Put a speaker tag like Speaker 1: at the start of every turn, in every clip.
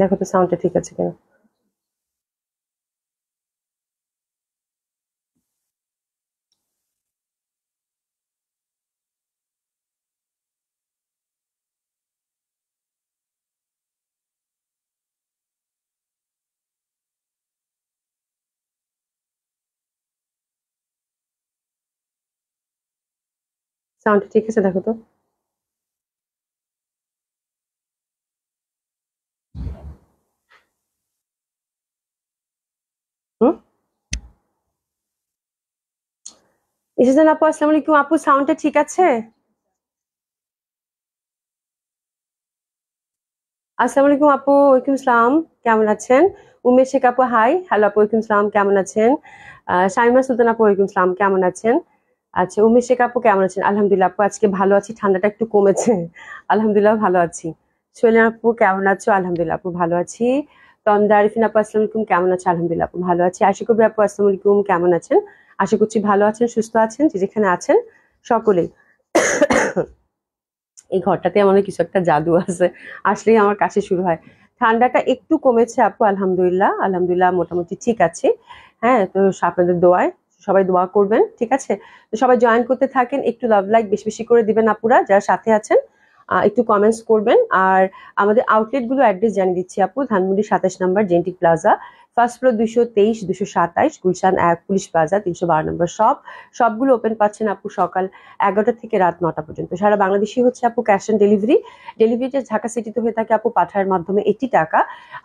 Speaker 1: দেখো তো সাউন্ডটা ঠিক আছে কিনা। সাউন্ডটা ঠিক আছে দেখো তো। হুম, ইসেজান আপু আসসালামু আলাইকুম আপু, সাউন্ডটা ঠিক আছে? আসসালামু আলাইকুম আপু, ওয়ালাইকুম সালাম, কেমন আছেন? উমেশ শেখ আপু হাই, হ্যালো আপু, ওয়ালাইকুম সালাম, কেমন আছেন? শামিমা সুলতান আপু, ওয়ালাইকুম সালাম, কেমন আছেন? আচ্ছা, উমেশ শেখ আপু কেমন আছেন? আলহামদুলিল্লাহ আপু, আজকে ভালো আছি, ঠান্ডাটা একটু কমেছে। আলহামদুলিল্লাহ ভালো আছি। শৈলেন আপু কেমন আছো? আলহামদুলিল্লাহ আপু ভালো আছি। তন্দা আরিফিন আপু আসসালামু আলাইকুম, কেমন আছে? আলহামদুলিল্লাহ আপু ভালো আছি। আশিক কবি আপু আসসালামু আলাইকুম, কেমন আছেন? আশা করছি ভালো আছেন, সুস্থ আছেন, যে যেখানে আছেন সকলেই। এই ঘরটাতে এমন কিছু একটা জাদু আছে, আসলেই আমার কাছে শুরু হয়। ঠান্ডাটা একটু কমেছে আপু, আলহামদুলিল্লাহ, আলহামদুলিল্লাহ মোটামুটি ঠিক আছে। হ্যাঁ, তো আপনাদের দোয়ায় সবাই দোয়া করবেন, ঠিক আছে? তো সবাই জয়েন করতে থাকেন, একটু লাভ লাইক বেশি বেশি করে দিবেন আপুরা যারা সাথে আছেন। একটু কমেন্টস করবেন। আর আমাদের আউটলেট গুলো অ্যাড্রেস জানিয়ে দিচ্ছি আপু, Dhanmondi 27 number Genetic Plaza, first floor 223, 227, Gulshan 1, Police Plaza 312 number shop. সবগুলো ওপেন পাচ্ছেন আপু সকাল 11টা থেকে রাত 9টা পর্যন্ত। সারা বাংলাদেশি হচ্ছে আপু ক্যাশ অন ডেলিভারি। ডেলিভারিটা ঢাকা সিটিতে হয়ে থাকে আপু পাঠানোর মাধ্যমে 80 টাকা।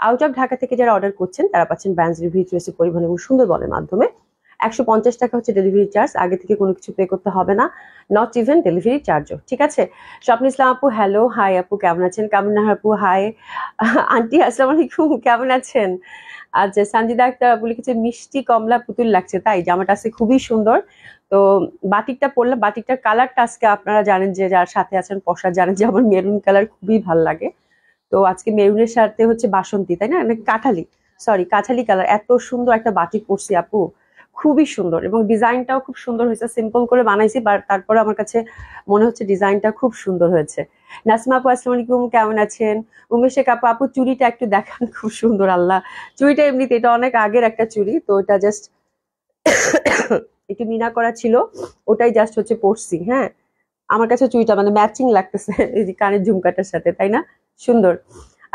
Speaker 1: আউট অফ ঢাকা থেকে যারা অর্ডার করছেন তারা পাচ্ছেন ব্যান্স রিভিউ পরিবহন এবং সুন্দরবনের মাধ্যমে। 150 টাকা হচ্ছে ডেলিভারি চার্জ, আগে থেকে কোনো কিছু পে করতে হবে না, নট ইভেন ডেলিভারি চার্জও, ঠিক আছে? স্বপ্ন ইসলাম আপু হ্যালো হাই আপু, কেমন আছেন? কামনা আপু হাই। আন্টি আসসালামু আলাইকুম, কেমন আছেন? আচ্ছা, সঞ্জিদা আক্তার আপু লিখেছে মিষ্টি কমলা পুতুল লাগছে, তাই জামাটা আছে খুবই সুন্দর। তো বাটিকটা পরলাম, বাটিকটার কালারটা আজকে আপনারা জানেন, যে যার সাথে আছেন পশা জানেন যে আমার মেরুন কালার খুবই ভাল লাগে। তো আজকে মেরুনের সাথে হচ্ছে বাসন্তী, তাই না, নাকি কাঠালি, সরি কাঠালি কালার, এত সুন্দর একটা বাটিক পরছি আপু, খুবই সুন্দর এবং ডিজাইনটাও খুব সুন্দর হয়েছে। সিম্পল করে বানাইছি, বাট তারপরে আমার কাছে মনে হচ্ছে ডিজাইনটা খুব সুন্দর হয়েছে। নাসমা আপু আসসালামু আলাইকুম, কেমন আছেন? উমেশ শেখ আপু, আপু চুড়িটা একটু দেখান, খুব সুন্দর, আল্লাহ। চুড়িটা এমনিতে এটা অনেক আগের একটা চুড়ি, তো এটা জাস্ট একটু মিনা করা ছিল, ওটাই জাস্ট হচ্ছে পরছি, হ্যাঁ। আমার কাছে চুড়িটা মানে ম্যাচিং লাগতেছে এই যে কানের ঝুমকাটার সাথে, তাই না? সুন্দর।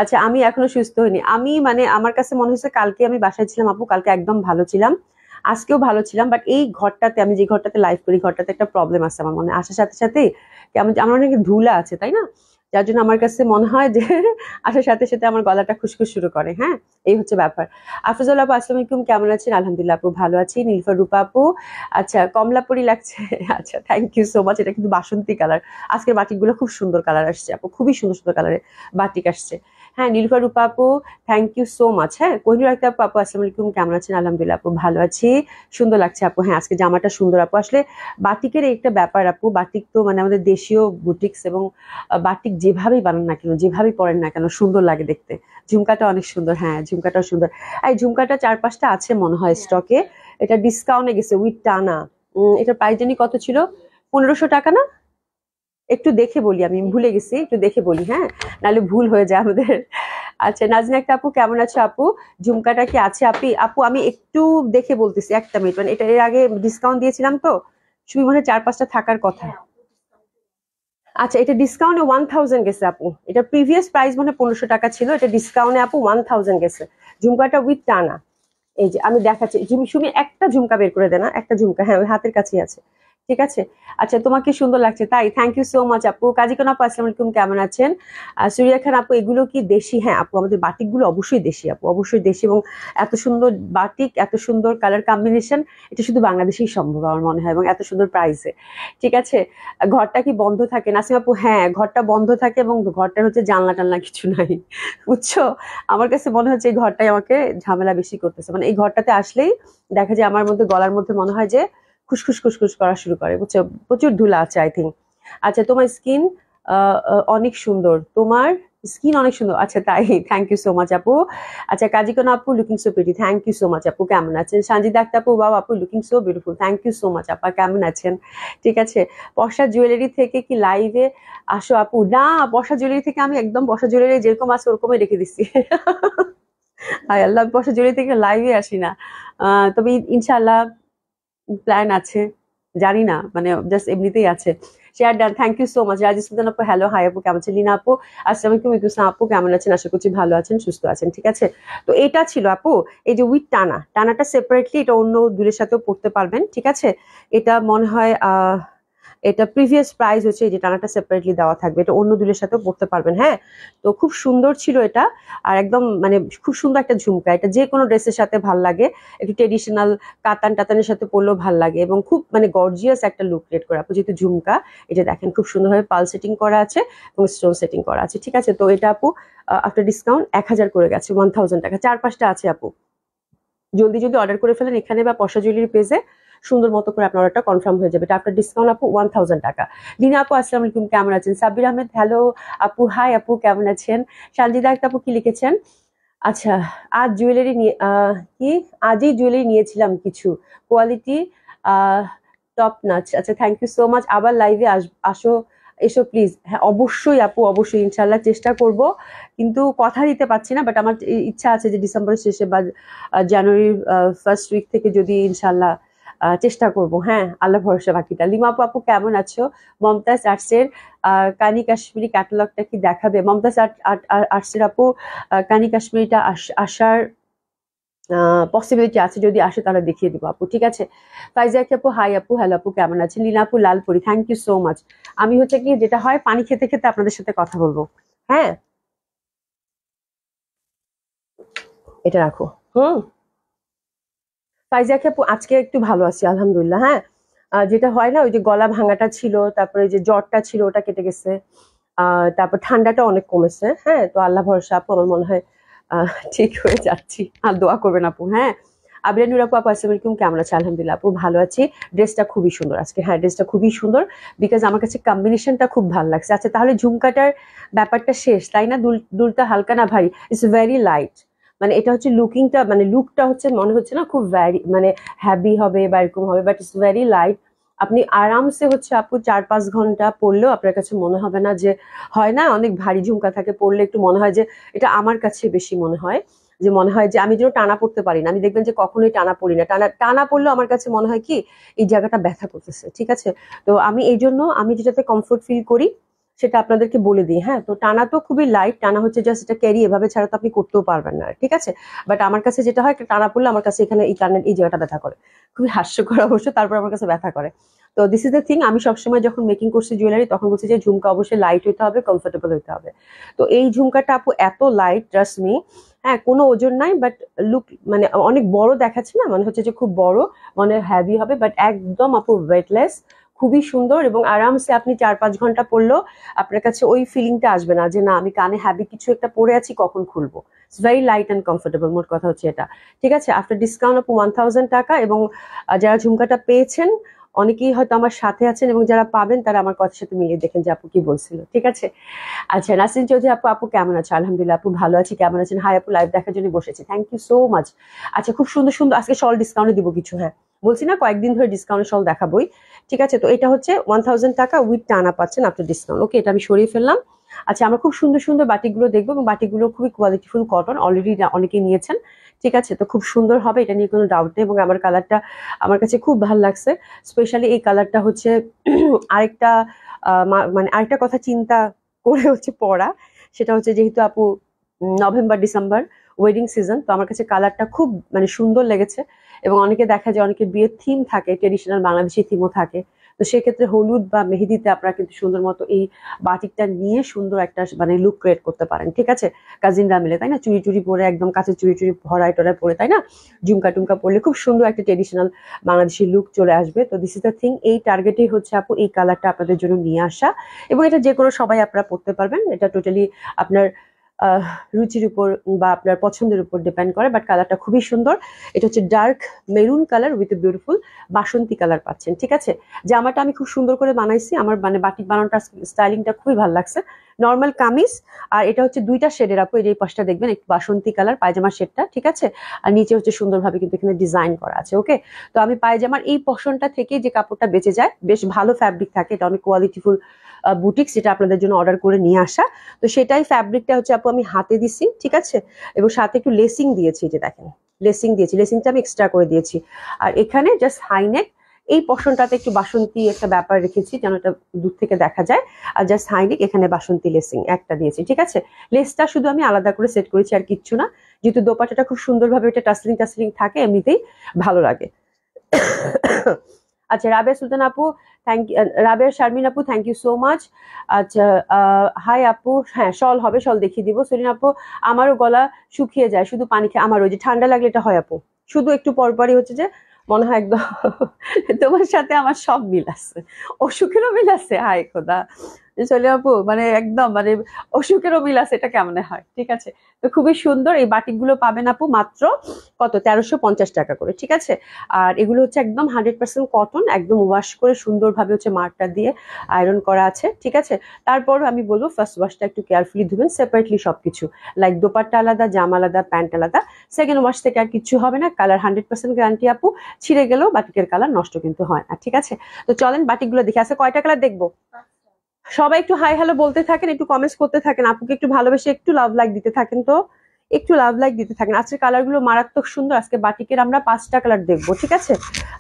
Speaker 1: আচ্ছা, আমি এখনো সুস্থ হইনি, আমি মানে আমার কাছে মনে হচ্ছে কালকে আমি বাসায় ছিলাম আপু, কালকে একদম ভালো ছিলাম, আজকেও ভালো ছিলাম, বাট এই ঘরটাতে, আমি যে ঘরটাতে লাইভ করি, ঘরটাতে একটা প্রবলেম আছে আমার মনে আসার সাথে সাথে, কেমন আমার অনেক ধুলা আছে, তাই না? যার জন্য আমার কাছে মনে হয় যে আসার সাথে সাথে আমার গলাটা খুশখুশ শুরু করে, হ্যাঁ। এই হচ্ছে ব্যাপার। আফরোজা আপু আসসালামু আলাইকুম, কেমন আছেন? আলহামদুলিল্লাহ আপু ভালো আছি। নীলফার রূপা আপু, আচ্ছা কমলাপুরি লাগছে। আচ্ছা, থ্যাংক ইউ সো মাচ, এটা কিন্তু বাসন্তী কালার। আজকের বাটিকগুলো খুব সুন্দর কালার আসছে আপু, খুবই সুন্দর সুন্দর কালারের বাটিক আসছে। হ্যাঁ, নীলফার রূপা আপু, থ্যাংক ইউ সো মাচ। হ্যাঁ, কোহিনুর একটা আপু, আসসালামু আলাইকুম, কেমন আছেন? আলহামদুলিল্লাহ আপু ভালো আছি, সুন্দর লাগছে আপু। হ্যাঁ, আজকে জামাটা সুন্দর আপু, আসলে বাটিকের একটা ব্যাপার আপু, বাটিক তো মানে আমাদের দেশীয় বুটিক্স, এবং বাটিক যেভাবেই বানান না কেন, যেভাবেই পরেন না কেন, সুন্দর লাগে দেখতে। ঝুমকাটা অনেক সুন্দর, হ্যাঁ ঝুমকাটাও সুন্দর। এই ঝুমকাটা 4-5টা আছে মনে হয় স্টকে, এটা ডিসকাউন্টে গেছে উইথ টানা। এটার প্রাইস জানি কত ছিল, 1500 টাকা না? একটু দেখে বলি, আমি ভুলে গেছি, একটু দেখে বলি, হ্যাঁ, নাহলে ভুল হয়ে যায় আমাদের। আচ্ছা, নাজনীন একটা আপু, কেমন আছো আপু? ঝুমকাটা কি আছে আপি? আপু আমি একটু দেখে বলতেছি, একটা মিনিট, মানে এটা এর আগে ডিসকাউন্ট দিয়েছিলাম তো, শুধু মনে হয় 4-5টা থাকার কথা। আচ্ছা, এটা ডিসকাউন্টে 1000 গেছে আপু, এটা প্রিভিয়াস প্রাইস মানে 1500 টাকা ছিল, এটা ডিসকাউন্টে আপু 1000 গেছে। ঝুমকাটা উইথ টানা। এই যে আমি দেখাচ্ছি, সুমি একটা ঝুমকা বের করে দে না, একটা ঝুমকা, হ্যাঁ ওই হাতের কাছেই আছে, ঠিক আছে? আচ্ছা, তোমাকে সুন্দর লাগছে, তাই থ্যাংক ইউ সো মাচ আপু। কাজী কোন আপু আসসালামু আলাইকুম, কেমন আছেন? সুরিয়া খান আপু, এগুলো কি দেশি? হ্যাঁ আপু, আমাদের বাটিক গুলো অবশ্যই দেশি আপু, অবশ্যই দেশি, এবং এত সুন্দর বাটিক, এত সুন্দর কালার কম্বিনেশন, এটা শুধু বাংলাদেশেই সম্ভব আমার মনে হয়, এবং এত সুন্দর প্রাইসে, ঠিক আছে? ঘরটা কি বন্ধ থাকে নাসিম আপু? হ্যাঁ, ঘরটা বন্ধ থাকে, এবং ঘরটার হচ্ছে জানলা টানলা কিছু নাই, বুঝছো? আমার কাছে মনে হচ্ছে এই ঘরটাই আমাকে ঝামেলা বেশি করতেছে, মানে এই ঘরটাতে আসলেই দেখা যায় আমার মধ্যে, গলার মধ্যে মনে হয় যে খুসখুস খুসখুস করা শুরু করে, বুঝছো? প্রচুর ধুলা আছে আই থিঙ্ক। আচ্ছা, তোমার স্কিন অনেক সুন্দর, তোমার স্কিন অনেক সুন্দর। আচ্ছা তাই, থ্যাংক ইউ সো মাচ আপু। আচ্ছা কাজিকোনা আপু looking so pretty, thank you so much আপু। কেমন আছেন? সানজিদা আক্তার আপু, বাবা আপু looking so beautiful, thank you so much আপা। কেমন আছেন? ঠিক আছে। বর্ষা জুয়েলারি থেকে কি লাইভে আসো আপু? না, বর্ষা জুয়েলারি থেকে আমি একদম বর্ষা জুয়েলারি যেরকম আছে ওরকমই রেখে দিচ্ছি। হায় আল্লাহ, বর্ষা জুয়েলারি থেকে লাইভে আসি না। তবে ইনশাআল্লাহ প্ল্যান আছে, জানি না, মানে জাস্ট এমনিতেই আছে। Share done, thank you so much. Raji Sultan আপু হ্যালো, হাই আপু কেমন আছেন? লিনা আপু আসসালামু আলাইকুম, ইকুসাম আপু কেমন আছেন? আশা করছি ভালো আছেন, সুস্থ আছেন। ঠিক আছে, তো এটা ছিল আপু এই যে উইথ টানাটা সেপারেটলি, এটা অন্য দুলের সাথেও পড়তে পারবেন। ঠিক আছে, এটা মনে হয় এটা প্রিভিয়াস প্রাইস হচ্ছে, এই যে টানাটা সেপারেটলি দেওয়া থাকবে, এটা অন্য দুলের সাথেও পড়তে পারবেন। হ্যাঁ, তো খুব সুন্দর ছিল এটা, আর একদম মানে খুব সুন্দর একটা ঝুমকা, এটা যে কোনো ড্রেসের সাথে ভাল লাগে, একটু ট্রেডিশনাল কাতানের সাথে পরলেও ভাল লাগে, এবং খুব মানে গর্জিয়াস একটা লুক ক্রিয়েট করে আপু। যেহেতু ঝুমকা, এটা দেখেন খুব সুন্দরভাবে পাল সেটিং করা আছে এবং স্টোন সেটিং করা আছে। ঠিক আছে, তো এটা আপু আফটার ডিসকাউন্ট 1000 করে গেছে, 1000 টাকা। 4-5টা আছে আপু, জলদি জলদি অর্ডার করে ফেলেন এখানে বা পশা জুয়েলারি পেজে, সুন্দর মতো করে আপনার অর্ডারটা কনফার্ম হয়ে যাবে। এটা আপনার ডিসকাউন্ট আপু 1000 টাকা। লিনা আপু আসসালামু আলাইকুম, কেমন আছেন? সাব্বির আহমেদ হ্যালো আপু, হাই আপু কেমন আছেন? সানজিদা আক্তার আপু কি লিখেছেন? আচ্ছা, আজ জুয়েলারি নিয়ে কি আজই জুয়েলারি নিয়েছিলাম কিছু, কোয়ালিটি টপ নাচ। আচ্ছা থ্যাংক ইউ সো মাচ। আবার লাইভে আসো, এসো প্লিজ। হ্যাঁ অবশ্যই আপু, অবশ্যই ইনশাল্লাহ চেষ্টা করব, কিন্তু কথা দিতে পারছি না, বাট আমার ইচ্ছা আছে যে ডিসেম্বরের শেষে বা জানুয়ারির ফার্স্ট উইক থেকে যদি ইনশাল্লাহ চেষ্টা করব। হ্যাঁ, আল্লাহ ভরসা বাকিটা। লিমা আপু আপু কেমন আছো? মমতাজ আর্টসের কানি কাশ্মীরি ক্যাটালগটা কি দেখাবে? মমতাজ আর্টসের আপু কানি কাশ্মীরিটা আসার পসিবিলিটি আছে, যদি আসে তাহলে দেখিয়ে দিব আপু। ঠিক আছে, ফাইজা আপু হাই আপু, হ্যালো আপু কেমন আছেন? লীনা আপু লালপুরি, থ্যাংক ইউ সো মাচ। আমি হচ্ছে কি, যেটা হয় পানি খেতে খেতে আপনাদের সাথে কথা বলবো। হ্যাঁ, এটা রাখো। ফাইজা আপু আজকে একটু ভালো আছি আলহামদুলিল্লাহ। হ্যাঁ, যেটা হয় না, ওই যে গলা ভাঙাটা ছিল, তারপরে যে জ্বরটা ছিল ওটা কেটে গেছে, তারপর ঠান্ডাটা অনেক কমেছে। হ্যাঁ, তো আল্লাহ ভরসা আপু, আমার মনে হয় ঠিক হয়ে যাচ্ছি, আর দোয়া করবেন আপু। হ্যাঁ, আবিরা নুর আপু আসসালামু আলাইকুম, কেমন আছে? আলহামদুলিল্লাহ আপু ভালো আছি। ড্রেসটা খুবই সুন্দর আজকে। হ্যাঁ, ড্রেসটা খুবই সুন্দর, বিকজ আমার কাছে কম্বিনেশনটা খুব ভালো লাগছে। আচ্ছা তাহলে ঝুমকাটার ব্যাপারটা শেষ, তাই না? দুলটা হালকা না ভারী? ইটস ভেরি লাইট, মানে এটা হচ্ছে লুকিংটা, মানে লুকটা হচ্ছে মনে হচ্ছে না খুব ভ্যারি মানে হ্যাভি হবে বা এরকম হবে, বাট ইটস ভেরি লাইট। আপনি আরামসে হচ্ছে আপু 4-5 ঘন্টা পরলেও আপনার কাছে মনে হবে না যে, হয় না অনেক ভারী ঝুমকা থাকে, পরলে একটু মনে হয় যে, এটা আমার কাছে বেশি মনে হয় যে, মনে হয় যে আমি যেন টানা পড়তে পারি না। আমি দেখবেন যে কখনোই টানা পড়ি না, টানা টানা পড়লেও আমার কাছে মনে হয় কি এই জায়গাটা ব্যথা করতেছে। ঠিক আছে, তো আমি এই জন্য আমি যেটাতে কমফোর্ট ফিল করি সেটা আপনাদেরকে বলে দিই। হ্যাঁ, তো টানা তো খুবই লাইট, টানা হচ্ছে জাস্ট এটা ক্যারি, এভাবে ছাড়া তো আপনি করতেও পারবেন না। ঠিক আছে, বাট আমার কাছে যেটা হয়, টানা পড়লে আমার কাছে এখানে এই কানের এই জায়গাটা ব্যথা করে, খুবই হাস্যকর অবশ্য, তারপর আমার কাছে ব্যথা করে। তো দিস ইজ দ্য থিং, আমি সবসময় যখন মেকিং করছি জুয়েলারি তখন বলছি যে ঝুমকা অবশ্যই লাইট হইতে হবে, কমফোর্টেবল হইতে হবে। তো এই ঝুমকাটা আপু এত লাইট, ট্রাস্ট মি। হ্যাঁ, কোনো ওজন নাই, বাট লুক মানে অনেক বড় দেখাচ্ছে না, মানে হচ্ছে যে খুব বড়, মানে হ্যাভি হবে, বাট একদম আপু ওয়েটলেস, খুবই সুন্দর, এবং আরামসে আপনি 4-5 ঘন্টা পরলেও আপনার কাছে ওই ফিলিংটা আসবে না যে না আমি কানে হ্যাভি কিছু একটা পরে আছি, কখন খুলবো। It's very light and comfortable, মোট কথা হচ্ছে এটা। ঠিক আছে, আফটার ডিসকাউন্ট আপু 1000 টাকা, এবং যারা ঝুমকাটা পেয়েছেন অনেকেই হয়তো আমার সাথে আছেন, এবং যারা পাবেন তারা আমার কথার সাথে মিলিয়ে দেখেন যে আপু কি বলছিল। ঠিক আছে, আচ্ছা নাসরিন চৌধুরী আপু, আপু কেমন আছে? আলহামদুলিল্লাহ আপু ভালো আছি, কেমন আছেন? হাই আপু, লাইভ দেখার জন্য বসেছি, থ্যাংক ইউ সো মাচ। আচ্ছা, খুব সুন্দর সুন্দর আজকে শল ডিসকাউন্টে দিব কিছু। হ্যাঁ, বলছি না কয়েকদিন ধরে ডিসকাউন্টের শল দেখাবোই। ঠিক আছে, তো এটা হচ্ছে 1000 টাকা উইথ টানা পাচ্ছেন আফটার ডিসকাউন্ট। ওকে, এটা আমি সরিয়ে ফেললাম। আচ্ছা, আমরা খুব সুন্দর সুন্দর বাটিকগুলো দেখবো, এবং বাটিকগুলো খুবই কোয়ালিটিফুল কটন, অলরেডি অনেকেই নিয়েছেন। ঠিক আছে, তো খুব সুন্দর হবে, এটা নিয়ে কোনো ডাউট নেই, এবং আমার কালারটা আমার কাছে খুব ভালো লাগছে। স্পেশালি এই কালারটা হচ্ছে আরেকটা মানে আরেকটা কথা চিন্তা করে হচ্ছে পড়া, সেটা হচ্ছে যেহেতু আপু নভেম্বর ডিসেম্বর ওয়েডিং সিজন, তো আমার কাছে কালারটা খুব মানে সুন্দর লেগেছে। এবং অনেকে দেখা যায় অনেকে বিয়ের থিম থাকে, ট্রেডিশনাল বাংলাদেশি থিমও থাকে, তো সেক্ষেত্রে হলুদ বা মেহেদিতে আপনারা কিন্তু সুন্দর মতো এই বাটিকটা নিয়ে সুন্দর একটা মানে লুক ক্রিয়েট করতে পারেন। ঠিক আছে, কাজিনরা মিলে, তাই না, চুড়ি চুড়ি পরে একদম কাছে চুড়ি চুড়ি ভরায় টরায় পরে, তাই না, ঝুমকা টুমকা পরলে খুব সুন্দর একটা ট্রেডিশনাল বাংলাদেশি লুক চলে আসবে। তো দিস ইজ দ্য থিং, এই টার্গেটেই হচ্ছে আপু এই কালারটা আপনাদের জন্য নিয়ে আসা, এবং এটা যে কোনো সবাই আপনারা পরতে পারবেন। এটা টোটালি আপনার আহ, রুচির উপর বা আপনার পছন্দের উপর ডিপেন্ড করে, বাট কালারটা খুবই সুন্দর। এটা হচ্ছে dark maroon colour with beautiful Basanti colour পাচ্ছেন, ঠিক আছে। জামাটা আমি খুব সুন্দর করে বানাইছি, আমার মানে বাটিক বানানোটা স্টাইলিংটা খুবই ভালো লাগছে। নর্মাল কামিজ, আর এটা হচ্ছে দুইটা শেডের আপু, এই পাশটা দেখবেন একটু বাসন্তী কালার পায়জামার শেডটা, ঠিক আছে। আর নিচে হচ্ছে সুন্দরভাবে কিন্তু এখানে ডিজাইন করা আছে, ওকে। তো আমি পায়জামার এই পশনটা থেকে যে কাপড়টা বেঁচে যায়, বেশ ভালো ফ্যাব্রিক থাকে, এটা অনেক কোয়ালিটিফুল বুটিক্স, যেটা আপনাদের জন্য অর্ডার করে নিয়ে আসা। তো সেটাই ফ্যাব্রিকটা হচ্ছে আপু আমি হাতে দিছি, ঠিক আছে। এবং সাথে একটু লেসিং দিয়েছি, যে দেখেন লেসিং দিয়েছি, লেসিংটা আমি এক্সট্রা করে দিয়েছি। আর এখানে জাস্ট হাইনেক, এই পশনটাতে একটু বাসন্তী একটা ব্যাপার রেখেছি যেন এটা দূর থেকে দেখা যায়। আর জাস্ট হাইনেক, এখানে বাসন্তী লেসিং একটা দিয়েছি, ঠিক আছে। লেসটা শুধু আমি আলাদা করে সেট করেছি, আর কিচ্ছু না। যেহেতু দোপাট্টাটা খুব সুন্দরভাবে এটা টাসলিং টাসলিং থাকে, এমনিতেই ভালো লাগে। আচ্ছা, রাবেয়া সুলতান আপু, থ্যাংক ইউ। রাবেয়া শারমিন আপু, থ্যাংক ইউ সো মাচ। আচ্ছা, হাই আপু, হ্যাঁ শল হবে, শল দেখিয়ে দিব। সরিন আপু, আমারও গলা শুকিয়ে যায় শুধু পানি খেয়ে, আমার ওই যে ঠান্ডা লাগলে এটা হয় আপু, শুধু একটু পরপরই হচ্ছে যে মনে হয় একদম তোমার সাথে আমার সব মিল আছে, অসুখেরও মিল আছে, হায় খোদা। চলে আপু, মানে একদম মানে অসুখেরও মিল আছে, এটা কেমনে হয়, ঠিক আছে। তো খুবই সুন্দর এই বাটিক গুলো পাবেন আপু মাত্র কত, 1350 টাকা করে, ঠিক আছে। আর এগুলো হচ্ছে একদম 100% কটন, একদম ওয়াশ করে সুন্দরভাবে হচ্ছে মার্কটা দিয়ে আয়রন করা আছে, ঠিক আছে। তারপরও আমি বলবো ফার্স্ট ওয়াশটা একটু কেয়ারফুলি ধুবেন, সেপারেটলি সবকিছু, লাইক দোপাট্টা আলাদা, জামা আলাদা, প্যান্ট আলাদা। সেকেন্ড ওয়াশ থেকে আর কিছু হবে না, কালার 100% গ্যারান্টি আপু। ছিঁড়ে গেলেও বাটিকের কালার নষ্ট কিন্তু হয় না, ঠিক আছে। তো চলেন বাটিকগুলো দেখে আসে, কয়টা কালার দেখবো। সবাই একটু হাই হ্যালো বলতে থাকেন, একটু কমেন্টস করতে থাকেন, আপুকে একটু ভালোবেসে একটু লাভ লাইক দিতে থাকেন, তো একটু লাভ লাইক দিতে থাকেন। আজকের কালার গুলো মারাত্মক সুন্দর, আজকে বাটিকের আমরা 5টা কালার দেখবো, ঠিক আছে।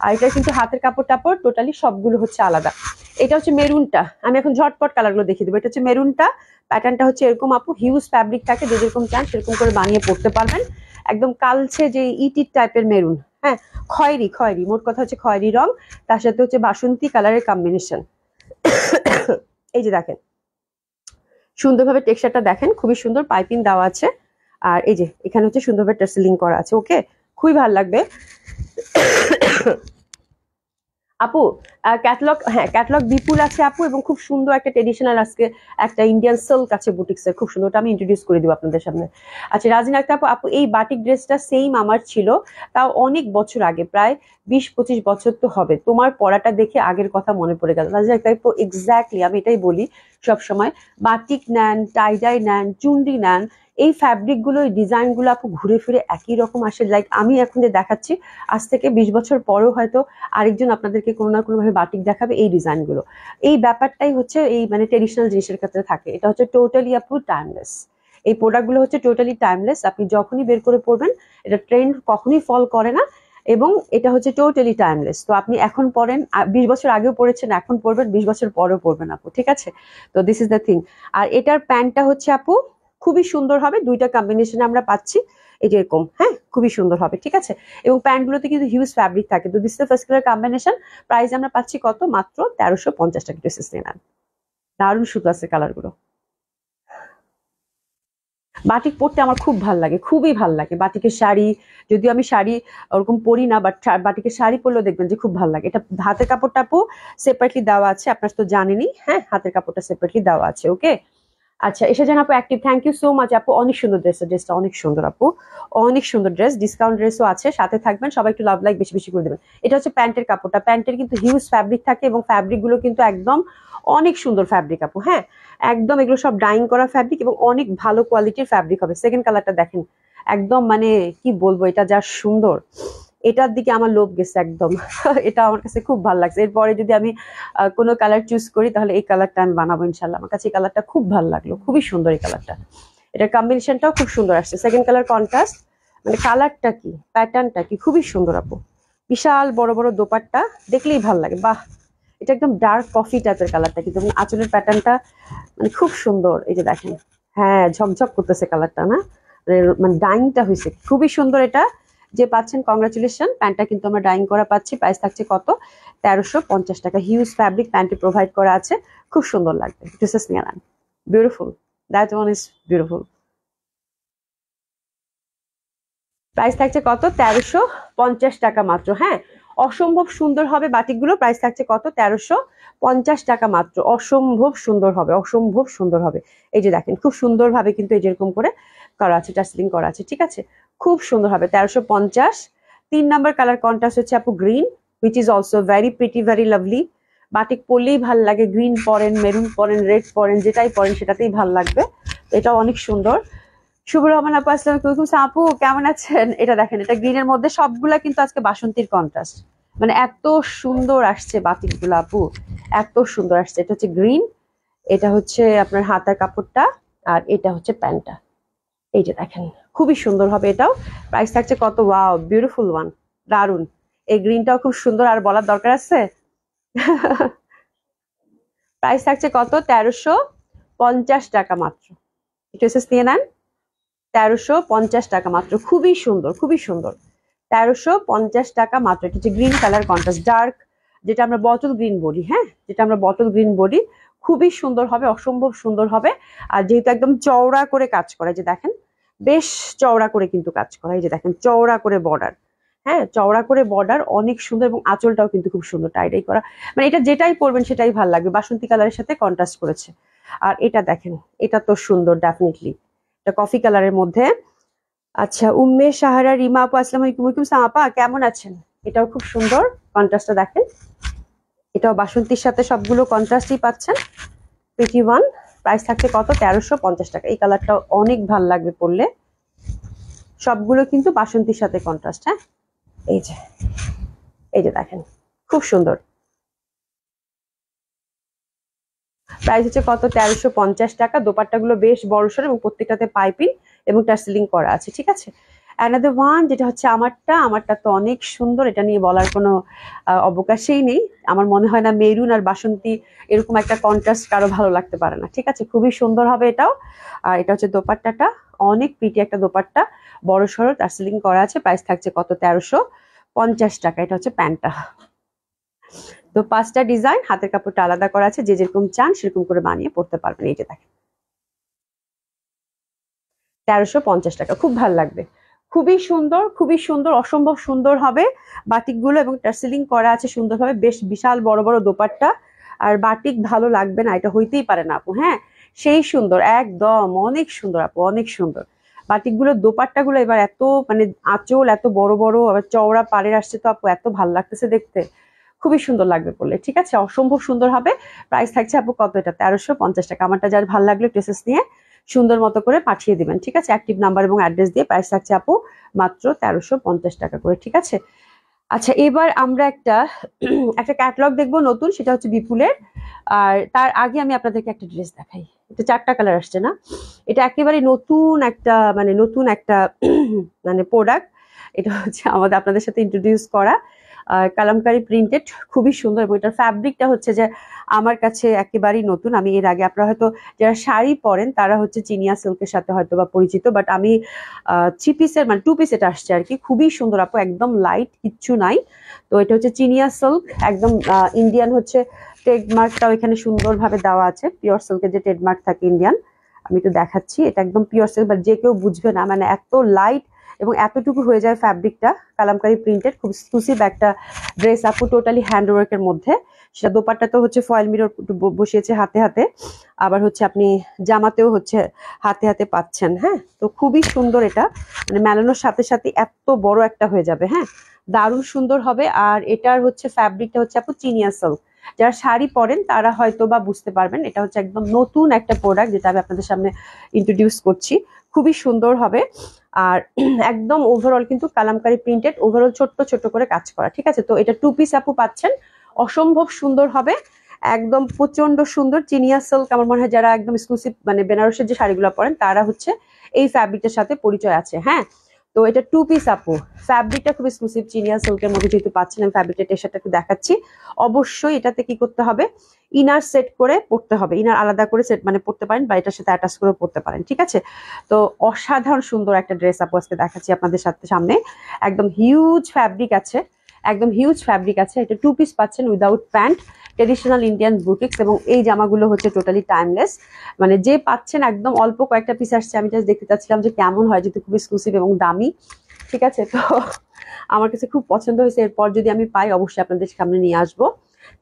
Speaker 1: আর এটা কিন্তু হাতের কাপড় টাপড় টোটালি সবগুলো হচ্ছে আলাদা। এটা হচ্ছে মেরুনটা, আমি এখন ঝটপট কালার গুলো দেখিয়ে দেবো। এটা হচ্ছে মেরুনটা, প্যাটার্নটা হচ্ছে এরকম আপু, হিউজ ফ্যাব্রিক থাকে, যে যেরকম চান সেরকম করে বানিয়ে পড়তে পারবেন। একদম কালচে যে ইটির টাইপের মেরুন, হ্যাঁ খয়েরি খয়েরি, মোট কথা হচ্ছে খয়েরি রং, তার সাথে হচ্ছে বাসন্তী কালারের কম্বিনেশন। এই যে দেখেন সুন্দরভাবে টেক্সচারটা দেখেন, খুবই সুন্দর পাইপিং দেওয়া আছে। আর এই যে এখানে হচ্ছে সুন্দরভাবে টাসেলিং করা আছে, ওকে, খুবই ভালো লাগবে আপু। ক্যাটলগ, হ্যাঁ ক্যাটলগ বিপুল আছে আপু, এবং খুব সুন্দর একটা ট্রেডিশনাল আজকে একটা ইন্ডিয়ান সিল্ক আছে বুটিক্সের, খুব সুন্দর, ওটা আমি ইন্ট্রোডিউস করে দিব আপনাদের সামনে। আচ্ছা রাজিন আক্তার আপু, আপু এই বাটিক ড্রেসটা সেম আমার ছিল, তাও অনেক বছর আগে, প্রায় 20-25 বছর তো হবে, তোমার পড়াটা দেখে আগের কথা মনে পড়ে গেল। রাজিন আক্তার আপু এক্স্যাক্টলি, আমি এটাই বলি সব সময়, বাটিক নেন, টাইডাই নেন, চুন্ডি নেন, এই ফ্যাব্রিক গুলো, এই ডিজাইন গুলো আপু ঘুরে ফিরে একই রকম আসে। লাইক আমি এখন যে দেখাচ্ছি, আজ থেকে 20 বছর পরেও হয়তো আরেকজন আপনাদেরকে কোনো না কোনো ভাবে বাটিক দেখাবে এই ডিজাইন গুলো। এই ব্যাপারটাই হচ্ছে এই মানে ট্রেডিশনাল জিনিসের ক্ষেত্রে থাকে, এটা হচ্ছে টোটালি আপু টাইমলেস। এই প্রোডাক্ট গুলো হচ্ছে টোটালি টাইমলেস, আপনি যখনই বের করে পড়বেন, এটা ট্রেন্ড কখনোই ফল করে না, এবং এটা হচ্ছে টোটালি টাইমলেস। তো আপনি এখন পড়েন, 20 বছর আগেও পড়েছেন, এখন পড়বেন, 20 বছর পরেও পড়বেন আপু, ঠিক আছে। তো দিস ইজ দ্য থিং। আর এটার প্যান্টটা হচ্ছে আপু খুবই সুন্দর হবে, দুইটা কম্বিনেশনে আমরা পাচ্ছি, এই যে এরকম, হ্যাঁ খুবই সুন্দর হবে, ঠিক আছে। এবং প্যান্ট গুলোতে কিন্তু হিউজ ফ্যাব্রিক থাকে। তো this first colour combination, price আমরা পাচ্ছি কত, মাত্র 1350 টাকা। ড্রেসেস নিয়ে নেন, দারুণ সুতো আছে কালার গুলো। বাটিক পরতে আমার খুব ভাল লাগে, খুবই ভাল লাগে বাটিকের শাড়ি, যদিও আমি শাড়ি ওরকম পরি না, বাট বাটিকের শাড়ি পরলেও দেখবেন যে খুব ভাল লাগে। এটা হাতের কাপড়টা আপু সেপারেটলি দেওয়া আছে, আপনার তো জানেনই, হ্যাঁ হাতের কাপড়টা সেপারেটলি দেওয়া আছে, ওকে। আচ্ছা এসে যান আপু active, thank you so much আপু, অনেক সুন্দর ড্রেস, ড্রেসটা অনেক সুন্দর আপু, অনেক সুন্দর ড্রেস, ডিসকাউন্ট ড্রেসও আছে, সাথে থাকবেন সবাই, একটু লাভ লাইক বেশি বেশি করে দেবেন। এটা হচ্ছে প্যান্টের কাপড়টা, প্যান্টের কিন্তু হিউজ ফ্যাব্রিক থাকে, এবং ফ্যাব্রিক গুলো কিন্তু একদম অনেক সুন্দর ফ্যাব্রিক আপু, হ্যাঁ একদম এগুলো সব ডাইং করা ফ্যাব্রিক, এবং অনেক ভালো কোয়ালিটির ফ্যাব্রিক হবে। সেকেন্ড কালারটা দেখেন, একদম মানে কি বলবো, এটা যা সুন্দর, এটার দিকে আমার লোভ গেছে একদম এটা আমার কাছে খুব ভালো লাগছে। এরপরে যদি আমি কোনো কালার চুজ করি, তাহলে এই কালারটা আমি বানাবো ইনশাল্লাহ। আমার কাছে এই কালারটা খুব ভালো লাগলো, খুবই সুন্দর এই কালারটা, এটার কম্বিনেশনটাও খুব সুন্দর আসছে। সেকেন্ড কালার কন্ট্রাস্ট, মানে কালারটা কি, প্যাটার্নটা কি, খুবই সুন্দর আপু। বিশাল বড় বড় দোপাট্টা, দেখলেই ভালো লাগে, বাহ। এটা একদম ডার্ক কফি টাইপের কালারটা, কিন্তু আঁচলের প্যাটার্নটা মানে খুব সুন্দর, এই যে দেখেন, হ্যাঁ ঝকঝক করতেছে কালারটা না, মানে ডাইংটা হয়েছে খুবই সুন্দর। এটা যে পাচ্ছেন কংগ্রাচুলেশন, প্যান্টটা কিন্তু আমরা ডাইং করা পাচ্ছি, প্রাইস থাকছে কত, 1350 টাকা। হিউজ ফ্যাব্রিক প্যান্টে প্রোভাইড করা আছে, খুব সুন্দর লাগবে, ড্রেসেস নিয়ে নেন, beautiful, that one is beautiful. Price থাকছে কত, 1350 টাকা মাত্র, হ্যাঁ অসম্ভব সুন্দর হবে বাটিকগুলো। প্রাইস থাকছে কত? 1350 টাকা মাত্র। অসম্ভব সুন্দর হবে, অসম্ভব সুন্দর হবে। এই যে দেখেন খুব সুন্দর ভাবে কিন্তু এই যেরকম করে করা আছে, টাসলিং করা আছে, ঠিক আছে, খুব সুন্দর হবে। 1350। 3 নাম্বার কালার কন্ট্রাস্ট হচ্ছে আপু green, which is also very pretty, very lovely. Batik পরলেই ভাল লাগে, গ্রিন পরেন, মেরুন পরেন, রেড পরেন, যেটাই পরেন সেটাতেই ভাল লাগবে। এটা অনেক সুন্দর। শুভ রহমান আপু আসসালামু আলাইকুম। আপু কেমন আছেন? এটা দেখেন, এটা গ্রিনের মধ্যে সবগুলা কিন্তু আজকে বাসন্তীর কন্ট্রাস্ট, মানে এত সুন্দর আসছে বাটিক গুলো আপু, এত সুন্দর আসছে। এটা হচ্ছে গ্রিন, এটা হচ্ছে আপনার হাতার কাপড়টা, আর এটা হচ্ছে প্যান্টটা। এই যে দেখেন খুবই সুন্দর হবে এটাও। প্রাইস থাকছে কত? ওয়াও, বিউটিফুল ওয়ান, দারুন। এই গ্রিনটাও খুব সুন্দর, আর বলার দরকার আছে? প্রাইস থাকছে কত? 1350 টাকা মাত্র। একটু এসএস নিয়ে নেন। 1350 টাকা মাত্র, খুবই সুন্দর, খুবই সুন্দর। 1350 টাকা মাত্র। এটা হচ্ছে গ্রিন কালার কন্ট্রাস্ট, ডার্ক, যেটা আমরা বটল গ্রিন বলি, হ্যাঁ, যেটা আমরা বটল গ্রিন বলি। খুবই সুন্দর হবে, অসম্ভব সুন্দর হবে। আর যেহেতু একদম চওড়া করে কাজ করা, যে দেখেন বেশ চওড়া করে কিন্তু কাজ করা, এই যে দেখেন চওড়া করে বর্ডার, হ্যাঁ, চওড়া করে বর্ডার, অনেক সুন্দর। এবং আঁচলটাও কিন্তু খুব সুন্দর টাইডাই করা, মানে এটা যেটাই পরবেন সেটাই ভালো লাগবে। বাসন্তী কালারের সাথে কন্ট্রাস্ট করেছে। আর এটা দেখেন, এটা তো সুন্দর ডেফিনেটলি, এটা কফি কালারের মধ্যে। আচ্ছা, উম্মে সাহারা রিমা আপু আসসালামু আলাইকুম। আপা কেমন আছেন? এটাও খুব সুন্দর, কন্ট্রাস্টটা দেখেন। এটাও বাসন্তীর সাথে সবগুলো কন্ট্রাস্টই পাচ্ছেন। Pretty one. প্রাইস থাকছে কত? 1350 টাকা। এই কালারটাও অনেক ভাল লাগবে পরলে। সবগুলো কিন্তু বাসন্তীর সাথে কন্ট্রাস্ট, হ্যাঁ। এই যে, এই যে দেখেন খুব সুন্দর। প্রাইস হচ্ছে কত? 1350 টাকা। দোপাট্টাগুলো বেশ বড়সড় এবং প্রত্যেকটাতে পাইপিং এবং টার্সেলিং করা আছে, ঠিক আছে। অ্যানাদার ওয়ান, যেটা হচ্ছে আমারটা তো অনেক সুন্দর, এটা নিয়ে বলার কোনো অবকাশই নেই। আমার মনে হয় না মেরুন আর বাসন্তী এরকম একটা কন্ট্রাস্ট কারো ভালো লাগতে পারে না, ঠিক আছে, খুবই সুন্দর হবে এটাও। আর এটা হচ্ছে দোপাট্টাটা, অনেক প্রিটি একটা দোপাট্টা, বড়সড় টার্সেলিং করা আছে। প্রাইস থাকছে কত? 1350 টাকা। এটা হচ্ছে প্যান্টটা। তো 5টা ডিজাইন, হাতের কাপড়টা আলাদা করা আছে, যে যেরকম চান সেরকম করে বানিয়ে পড়তে পারবেন। এই যে দেখেন 1350 টাকা, খুব ভালো লাগবে, খুবই সুন্দর, খুবই সুন্দর, অসম্ভব সুন্দর হবে বাটিক গুলো। এবং টার্সেলিং করা আছে সুন্দরভাবে, বেশ বিশাল বড় বড় দোপাট্টা। আর বাটিক ভালো লাগবে না এটা হইতেই পারে না আপু, হ্যাঁ, সেই সুন্দর, একদম অনেক সুন্দর আপু, অনেক সুন্দর। বাটিক গুলো দোপাট্টা গুলো এবার এত, মানে আঁচল এত বড় বড়, আবার চওড়া পাড়ের আসছে তো আপু, এত ভালো লাগতেছে দেখতে, খুবই সুন্দর লাগবে পড়লে, ঠিক আছে, অসম্ভব সুন্দর হবে। প্রাইস থাকছে আপু কত? এটা 1350 টাকা। আমারটা যার ভালো লাগলো ড্রেসেস নিয়ে সুন্দর মতো করে পাঠিয়ে দিবেন, ঠিক আছে, অ্যাক্টিভ নাম্বার এবং অ্যাড্রেস দিয়ে। প্রাইস থাকছে আপু মাত্র 1350 টাকা করে, ঠিক আছে। আচ্ছা, এবার আমরা একটা একটা ক্যাটালগ দেখবো নতুন, সেটা হচ্ছে বিপুলের। আর তার আগে আমি আপনাদেরকে একটা ড্রেস দেখাই। এটা 4টা কালার আসছে না, এটা একেবারে নতুন একটা, মানে নতুন একটা মানে প্রোডাক্ট। এটা হচ্ছে আমাদের আপনাদের সাথে ইন্ট্রোডিউস করা, কালামকারী প্রিন্টেড, খুবই সুন্দর। এবং এটার ফ্যাব্রিকটা হচ্ছে যে আমার কাছে একেবারেই নতুন। আমি এর আগে, আপনারা হয়তো যারা শাড়ি পরেন তারা হচ্ছে চিনিয়া সিল্কের সাথে হয়তো বা পরিচিত, বাট আমি 3 পিসের, মানে 2 পিস এটা আসছে আর কি, খুবই সুন্দর আপু, একদম লাইট, কিচ্ছু নাই। তো এটা হচ্ছে চিনিয়া সিল্ক, একদম ইন্ডিয়ান হচ্ছে ট্রেডমার্কটাও এখানে সুন্দরভাবে দেওয়া আছে, পিওর সিল্কের যে ট্রেডমার্ক থাকে ইন্ডিয়ান। আমি একটু দেখাচ্ছি, এটা একদম পিওর সিল্ক, বাট যে কেউ বুঝবে না, মানে এত লাইট এবং এতটুকু হয়ে যায় ফ্যাব্রিকটা। কালামকারী প্রিন্টেড, খুব এক্সক্লুসিভ একটা ড্রেস আপু, টোটালি হ্যান্ড ওয়ার্কের মধ্যে। সেটা দোপাট্টা তো হচ্ছে ফয়েল মিরর বসিয়েছে হাতে হাতে, আবার হচ্ছে আপনি জামাতেও হচ্ছে হাতে হাতে পাচ্ছেন, হ্যাঁ। তো খুবই সুন্দর এটা, মানে মেলানোর সাথে সাথে এত বড় একটা হয়ে যাবে, হ্যাঁ, দারুণ সুন্দর হবে। আর এটার হচ্ছে ফ্যাব্রিকটা হচ্ছে আপু চিনিয়া সিল্ক। যারা শাড়ি পরেন তারা হয়তো বা বুঝতে পারবেন, এটা হচ্ছে একদম নতুন একটা প্রোডাক্ট যেটা আমি আপনাদের সামনে ইন্ট্রোডিউস করছি, খুবই সুন্দর হবে। আর একদম ওভারঅল কিন্তু কালামকারী প্রিন্টেড, ওভারঅল ছোট্ট ছোট্ট করে কাজ করা, ঠিক আছে। তো এটা 2 পিস আপু পাচ্ছেন, অসম্ভব সুন্দর হবে, একদম প্রচন্ড সুন্দর চিনিয়া সিল্ক। আমার মনে হয় যারা একদম এক্সক্লুসিভ, মানে বেনারসের যে শাড়িগুলো পরেন তারা হচ্ছে এই ফ্যাব্রিকটার সাথে পরিচয় আছে, হ্যাঁ। তো এটা 2 পিস আপু, ফ্যাব্রিকটা খুব এক্সক্লুসিভ চিনিয়া সিল্কের মধ্যে যেহেতু পাচ্ছেন, আমি ফ্যাব্রিকটা টেক্সচারটা একটু দেখাচ্ছি। অবশ্যই এটাতে কি করতে হবে? ইনার সেট করে পড়তে হবে, ইনার আলাদা করে সেট মানে পড়তে পারেন, বা এটার সাথে অ্যাটাচ করে পড়তে পারেন, ঠিক আছে। তো অসাধারণ সুন্দর একটা ড্রেস আপু আজকে দেখাচ্ছি আপনাদের সামনে। একদম হিউজ ফ্যাব্রিক আছে, একদম হিউজ ফ্যাব্রিক আছে। এটা 2 পিস পাচ্ছেন without pant, traditional Indian boutiques. এবং এই জামাগুলো হচ্ছে টোটালি টাইমলেস, মানে যে পাচ্ছেন একদম অল্প কয়েকটা পিস আসছে, আমি জাস্ট দেখতে চাচ্ছিলাম যে কেমন হয়, যেহেতু খুব এক্সক্লুসিভ এবং দামি, ঠিক আছে। তো আমার কাছে খুব পছন্দ হয়েছে। এরপর যদি আমি পাই অবশ্যই আপনাদের সামনে নিয়ে আসবো।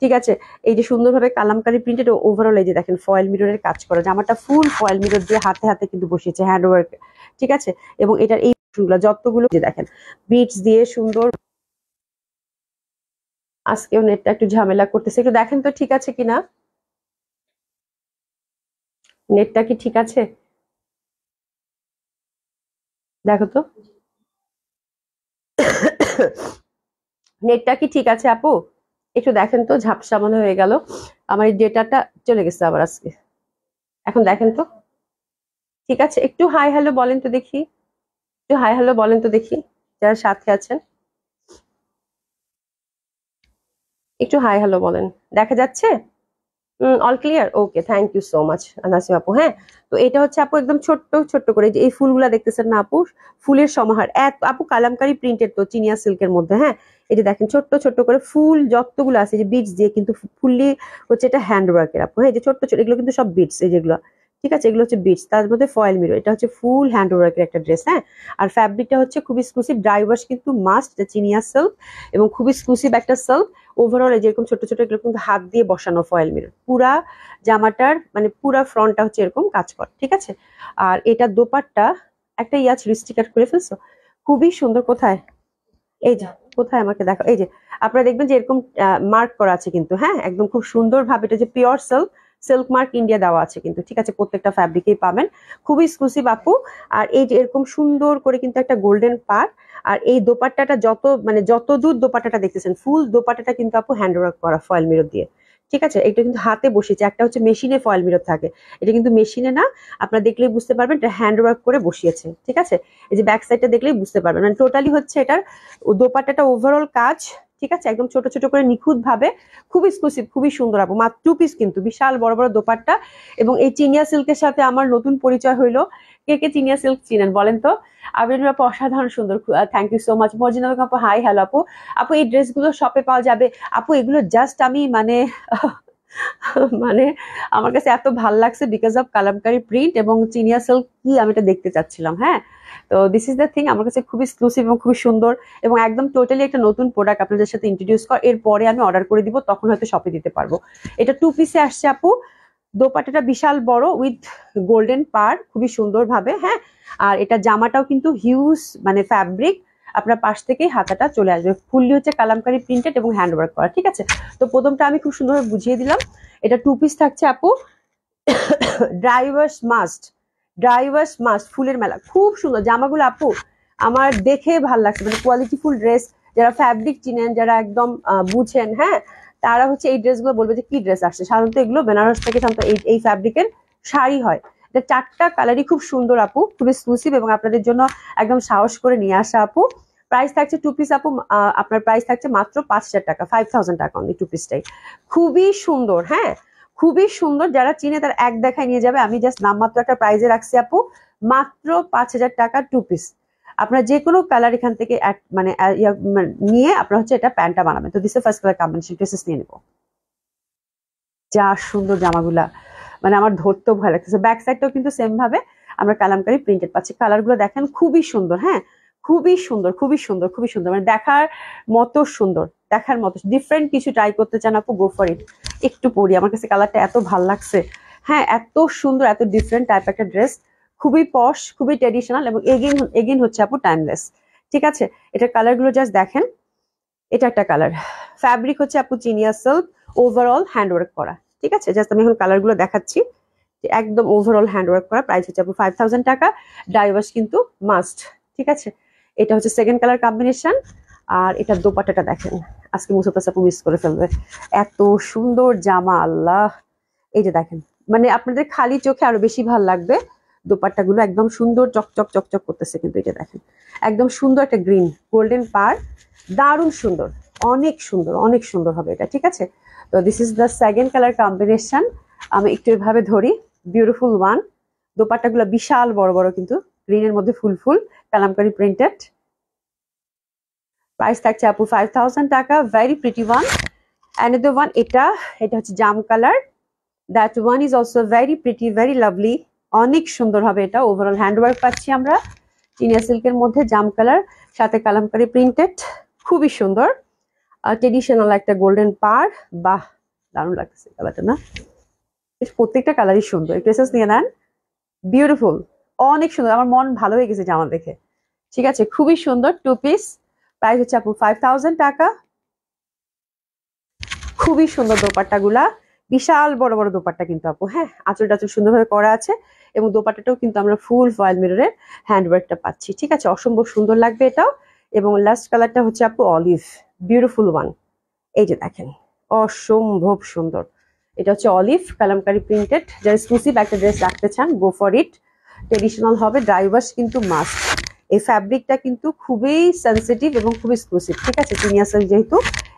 Speaker 1: ঠিক আছে, এই যে সুন্দরভাবে কালামকারী প্রিন্টেড ওভারঅল, এই যে দেখেন ফয়েল মিররের কাজ করা, জামাটা ফুল ফয়েল মিরর দিয়ে হাতে হাতে কিন্তু বসিয়েছে, হ্যান্ডওয়ার্ক। ঠিক আছে, এবং এটার এই যতগুলো যে দেখেন বিটস দিয়ে সুন্দর। আজকেও নেটটা একটু ঝামেলা করতেছে, একটু দেখেন তো ঠিক আছে কিনা, নেটটা কি ঠিক আছে, দেখো তো নেটটা কি ঠিক আছে আপু, একটু দেখেন তো। ঝাপসা মনে হয়ে গেল, আমার এই ডেটাটা চলে গেছে আবার আজকে। এখন দেখেন তো ঠিক আছে, একটু হাই হ্যালো বলেন তো দেখি, একটু হাই হ্যালো বলেন তো দেখি, যারা সাথে আছেন একটু হাই হ্যালো বলেন। দেখা যাচ্ছে? All clear, okay, thank you so much Nasim আপু। হ্যাঁ, তো এটা হচ্ছে আপু একদম ছোট্ট ছোট্ট করে, যে এই ফুলগুলা দেখতেছেন না আপু, ফুলের সমাহার। আপু কালামকারী প্রিন্টেড তো চিনিয়া সিল্কের মধ্যে। হ্যাঁ, এই যে দেখেন ছোট্ট ছোট্ট করে ফুল যতগুলো আছে, যে বিটস দিয়ে কিন্তু ফুললি হচ্ছে এটা হ্যান্ড ওয়ার্কের আপু। হ্যাঁ, এই যে ছোট্ট ছোট এগুলো কিন্তু সব বিটস, এই যেগুলো ঠিক আছে, এগুলো হচ্ছে বিটস, তার মধ্যে ফয়েল মিরর। এটা হচ্ছে ফুল হ্যান্ড ওয়ার্কের একটা ড্রেস। হ্যাঁ, আর ফ্যাব্রিকটা হচ্ছে খুব এক্সক্লুসিভ, ড্রাই ওয়াশ কিন্তু মাস্ট, এটা চিনিয়া সিল্ক এবং খুব এক্সক্লুসিভ একটা সিল্ক। ওভারঅল যেরকম ছোট ছোট এগুলো কিন্তু হাত দিয়ে বসানো ফয়েল মিরর, পুরা জামাটার মানে পুরা ফ্রন্টটা হচ্ছে এরকম কাজ কর। ঠিক আছে, আর এটা দোপাট্টা একটা ইয়াচ রিস্টিকাট করে ফেলছো, খুবই সুন্দর। কোথায়, এই যে কোথায় আমাকে দেখো, এই যে আপনারা দেখবেন যে এরকম মার্ক করা আছে কিন্তু। হ্যাঁ, একদম খুব সুন্দর ভাবে, এটা যে pure silk, silk mark India দেওয়া আছে কিন্তু। ঠিক আছে, প্রত্যেকটা ফ্যাব্রিকেই পাবেন, খুবই এক্সক্লুসিভ আপু। আর এই যে এরকম সুন্দর করে কিন্তু একটা গোল্ডেন পার। আর এই দোপাট্টাটা যত মানে যত দূর দোপাট্টাটা দেখতেছেন, ফুল দোপাট্টাটা কিন্তু আপু হ্যান্ড ওয়ার্ক করা ফয়েল মিরর দিয়ে। ঠিক আছে, এটা কিন্তু হাতে বসিয়েছে, একটা হচ্ছে মেশিনে ফয়েল মিরর থাকে, এটা কিন্তু মেশিনে না। আপনারা দেখলেই বুঝতে পারবেন এটা হ্যান্ড ওয়ার্ক করে বসিয়েছে। ঠিক আছে, এই যে ব্যাক সাইডটা দেখলেই বুঝতে পারবেন, মানে টোটালি হচ্ছে এটার দোপাট্টাটা ওভারঅল কাজ। ঠিক আছে, একদম ছোট ছোট করে নিখুঁত ভাবে, খুব এক্সক্লুসিভ, খুবই সুন্দর আপু। মাত্র 2 পিস কিন্তু, বিশাল বড় বড় দোপাট্টা। এবং এই চিনিয়া সিল্কের সাথে আমার নতুন পরিচয় হইলো। কে কে চিনিয়া সিল্ক চিনেন বলেন তো? আবির আপু অসাধারণ সুন্দর, thank you so much. Morjina Begum আপু হাই হ্যালো আপু। আপু এই ড্রেসগুলো শপে পাওয়া যাবে? আপু এগুলো জাস্ট আমি মানে মানে আমার কাছে এত ভাল লাগছে বিকজ অফ কালামকারী প্রিন্ট এবং চিনিয়া সিল্ক কি আমি এটা দেখতে চাচ্ছিলাম। হ্যাঁ, তো দিস ইজ দ্য থিং, আমার কাছে খুবই এক্সক্লুসিভ এবং খুবই সুন্দর এবং একদম টোটালি একটা নতুন প্রোডাক্ট আপনাদের সাথে ইন্ট্রোডিউস কর। এরপরে আমি অর্ডার করে দিব, তখন হয়তো শপে দিতে পারবো। এটা 2 পিসে আসছে আপু, দোপাট্টাটা বিশাল বড় উইথ গোল্ডেন পার, খুবই সুন্দর ভাবে। হ্যাঁ, আর এটা জামাটাও কিন্তু হিউজ মানে ফ্যাব্রিক, আপনার পাশ থেকেই হাতাটা চলে আসবে, ফুললি হচ্ছে কালামকারী প্রিন্টেড এবং হ্যান্ড ওয়ার্ক করা। ঠিক আছে, তো প্রথমটা আমি খুব সুন্দরভাবে বুঝিয়ে দিলাম। এটা 2 পিস থাকছে আপু, ড্রাইভার্স মাস্ট, ড্রাইভার্স মাস্ট, ফুলের মেলা, খুব সুন্দর জামাগুলো আপু, আমার দেখে ভাল লাগছে। মানে কোয়ালিটি ফুল ড্রেস, যারা ফ্যাব্রিক চিনেন, যারা একদম বুঝেন, হ্যাঁ, তারা হচ্ছে এই ড্রেসগুলো বলবে যে কি ড্রেস আসছে। সাধারণত এগুলো বেনারস থেকে সাধারণত এই ফ্যাব্রিকের শাড়ি হয়। এটা 4টা কালারই খুব সুন্দর আপু, খুব এক্সক্লুসিভ এবং আপনাদের জন্য একদম সাহস করে নিয়ে আসা আপু। প্রাইস থাকছে 2 পিস আপু, আপনার প্রাইস থাকছে মাত্র 5,000 টাকা, 5,000 টাকা অনলি 2 পিসটাই। খুবই সুন্দর, হ্যাঁ, খুবই সুন্দর। যারা চিনে তারা এক দেখায় নিয়ে যাবে। আমি জাস্ট নামমাত্র একটা প্রাইজে রাখছি আপু, মাত্র 5,000 টাকা 2 পিস। আপনার যে কোনো কালার এখান থেকে মানে নিয়ে আপনার হচ্ছে এটা প্যান্টটা বানাবেন। তো this first colour combination dresses নিয়ে নেবো। যা সুন্দর জামাগুলা, মানে আমার ধরতেও ভয় লাগতেছে। ব্যাক সাইডটাও কিন্তু সেম ভাবে আমরা কালামকারী প্রিন্টেড পাচ্ছি। কালার গুলো দেখেন খুবই সুন্দর। হ্যাঁ, খুবই সুন্দর, খুবই সুন্দর, খুবই সুন্দর, মানে দেখার মতো সুন্দর, দেখার মতো। ডিফারেন্ট কিছু ট্রাই করতে চান আপু, গো ফর ইট। একটু পরি, আমার কাছে কালারটা এত ভাল লাগছে। হ্যাঁ, এত সুন্দর, এত ডিফারেন্ট টাইপ একটা ড্রেস, খুবই পশ, খুবই ট্রেডিশনাল এবং এগেইন এগেইন হচ্ছে আপু টাইমলেস। ঠিক আছে, এটার কালার গুলো জাস্ট দেখেন। এটা একটা কালার, ফ্যাব্রিক হচ্ছে আপু চিনিয়া সিল্ক, ওভারঅল হ্যান্ডওয়ার্ক করা। ঠিক আছে, জাস্ট আমি এখন কালার গুলো দেখাচ্ছি, একদম ওভারঅল হ্যান্ডওয়ার্ক করা। প্রাইস হচ্ছে আপু 5,000 টাকা, ডাইভার্স কিন্তু মাস্ট। ঠিক আছে, এটা হচ্ছে সেকেন্ড কালার কম্বিনেশন। আর এটা দোপাট্টাটা দেখেন, আজকে মুসাফাস আপু মিস করে ফেলবে, এত সুন্দর জামা, আল্লাহ। এই যে দেখেন, মানে আপনাদের খালি চোখে আরো বেশি ভাল লাগবে। দোপাট্টাগুলো একদম সুন্দর চকচক চকচক করতেছে কিন্তু। এটা দেখেন, একদম সুন্দর একটা গ্রিন গোল্ডেন পার, দারুণ সুন্দর, অনেক সুন্দর, অনেক সুন্দর হবে এটা। ঠিক আছে, তো this is the second colour combination. আমি একটু এভাবে ধরি, বিউটিফুল ওয়ান। দোপাট্টাগুলো বিশাল বড় বড় কিন্তু, গ্রিনের মধ্যে ফুল ফুল কালামকারী প্রিন্টেড। প্রাইস থাকছে আপু 5,000 টাকা, very pretty one. Another one, এটা এটা হচ্ছে জাম colour, that one is also very pretty, very lovely, অনেক সুন্দর হবে এটা। ওভারঅল হ্যান্ডওয়ার্ক পাচ্ছি আমরা। চিনিয়া সিল্কের মধ্যে জাম কালার, সাথে কালামকারী প্রিন্টেড, খুবই সুন্দর। ট্রেডিশনাল একটা গোল্ডেন পার, বাহ দারুণ লাগতেছে কালারটা না? প্রত্যেকটা কালারই সুন্দর, একটু এসেস নিয়ে নেন। বিউটিফুল, অনেক সুন্দর, আমার মন ভালো হয়ে গেছে জামা দেখে। ঠিক আছে, খুবই সুন্দর 2 পিস, প্রাইস হচ্ছে আপু 5000 টাকা। খুবই সুন্দর দোপাট্টা গুলা, বিশাল বড় বড় দোপাট্টা কিন্তু আপু। হ্যাঁ, আঁচল টাচল সুন্দরভাবে করা আছে এবং দোপাট্টাটাও কিন্তু আমরা ফুল ফয়েল মিররের হ্যান্ডওয়ার্কটা পাচ্ছি। ঠিক আছে, অসম্ভব সুন্দর লাগবে এটাও। এবং লাস্ট কালারটা হচ্ছে আপু অলিভ, বিউটিফুল ওয়ান। এই যে দেখেন, অসম্ভব সুন্দর। এটা হচ্ছে অলিভ কালামকারী প্রিন্টেড। যারা এক্সক্লুসিভ একটা ড্রেস রাখতে চান, গো ফর ইট। ট্রেডিশনাল হবে, ড্রাই ওয়াশ কিন্তু মাস্ট। এই ফ্যাব্রিকটা কিন্তু খুবই সেন্সিটিভ এবং খুবই এক্সক্লুসিভ। ঠিক আছে, চিনিয়া সিল্ক যেহেতু,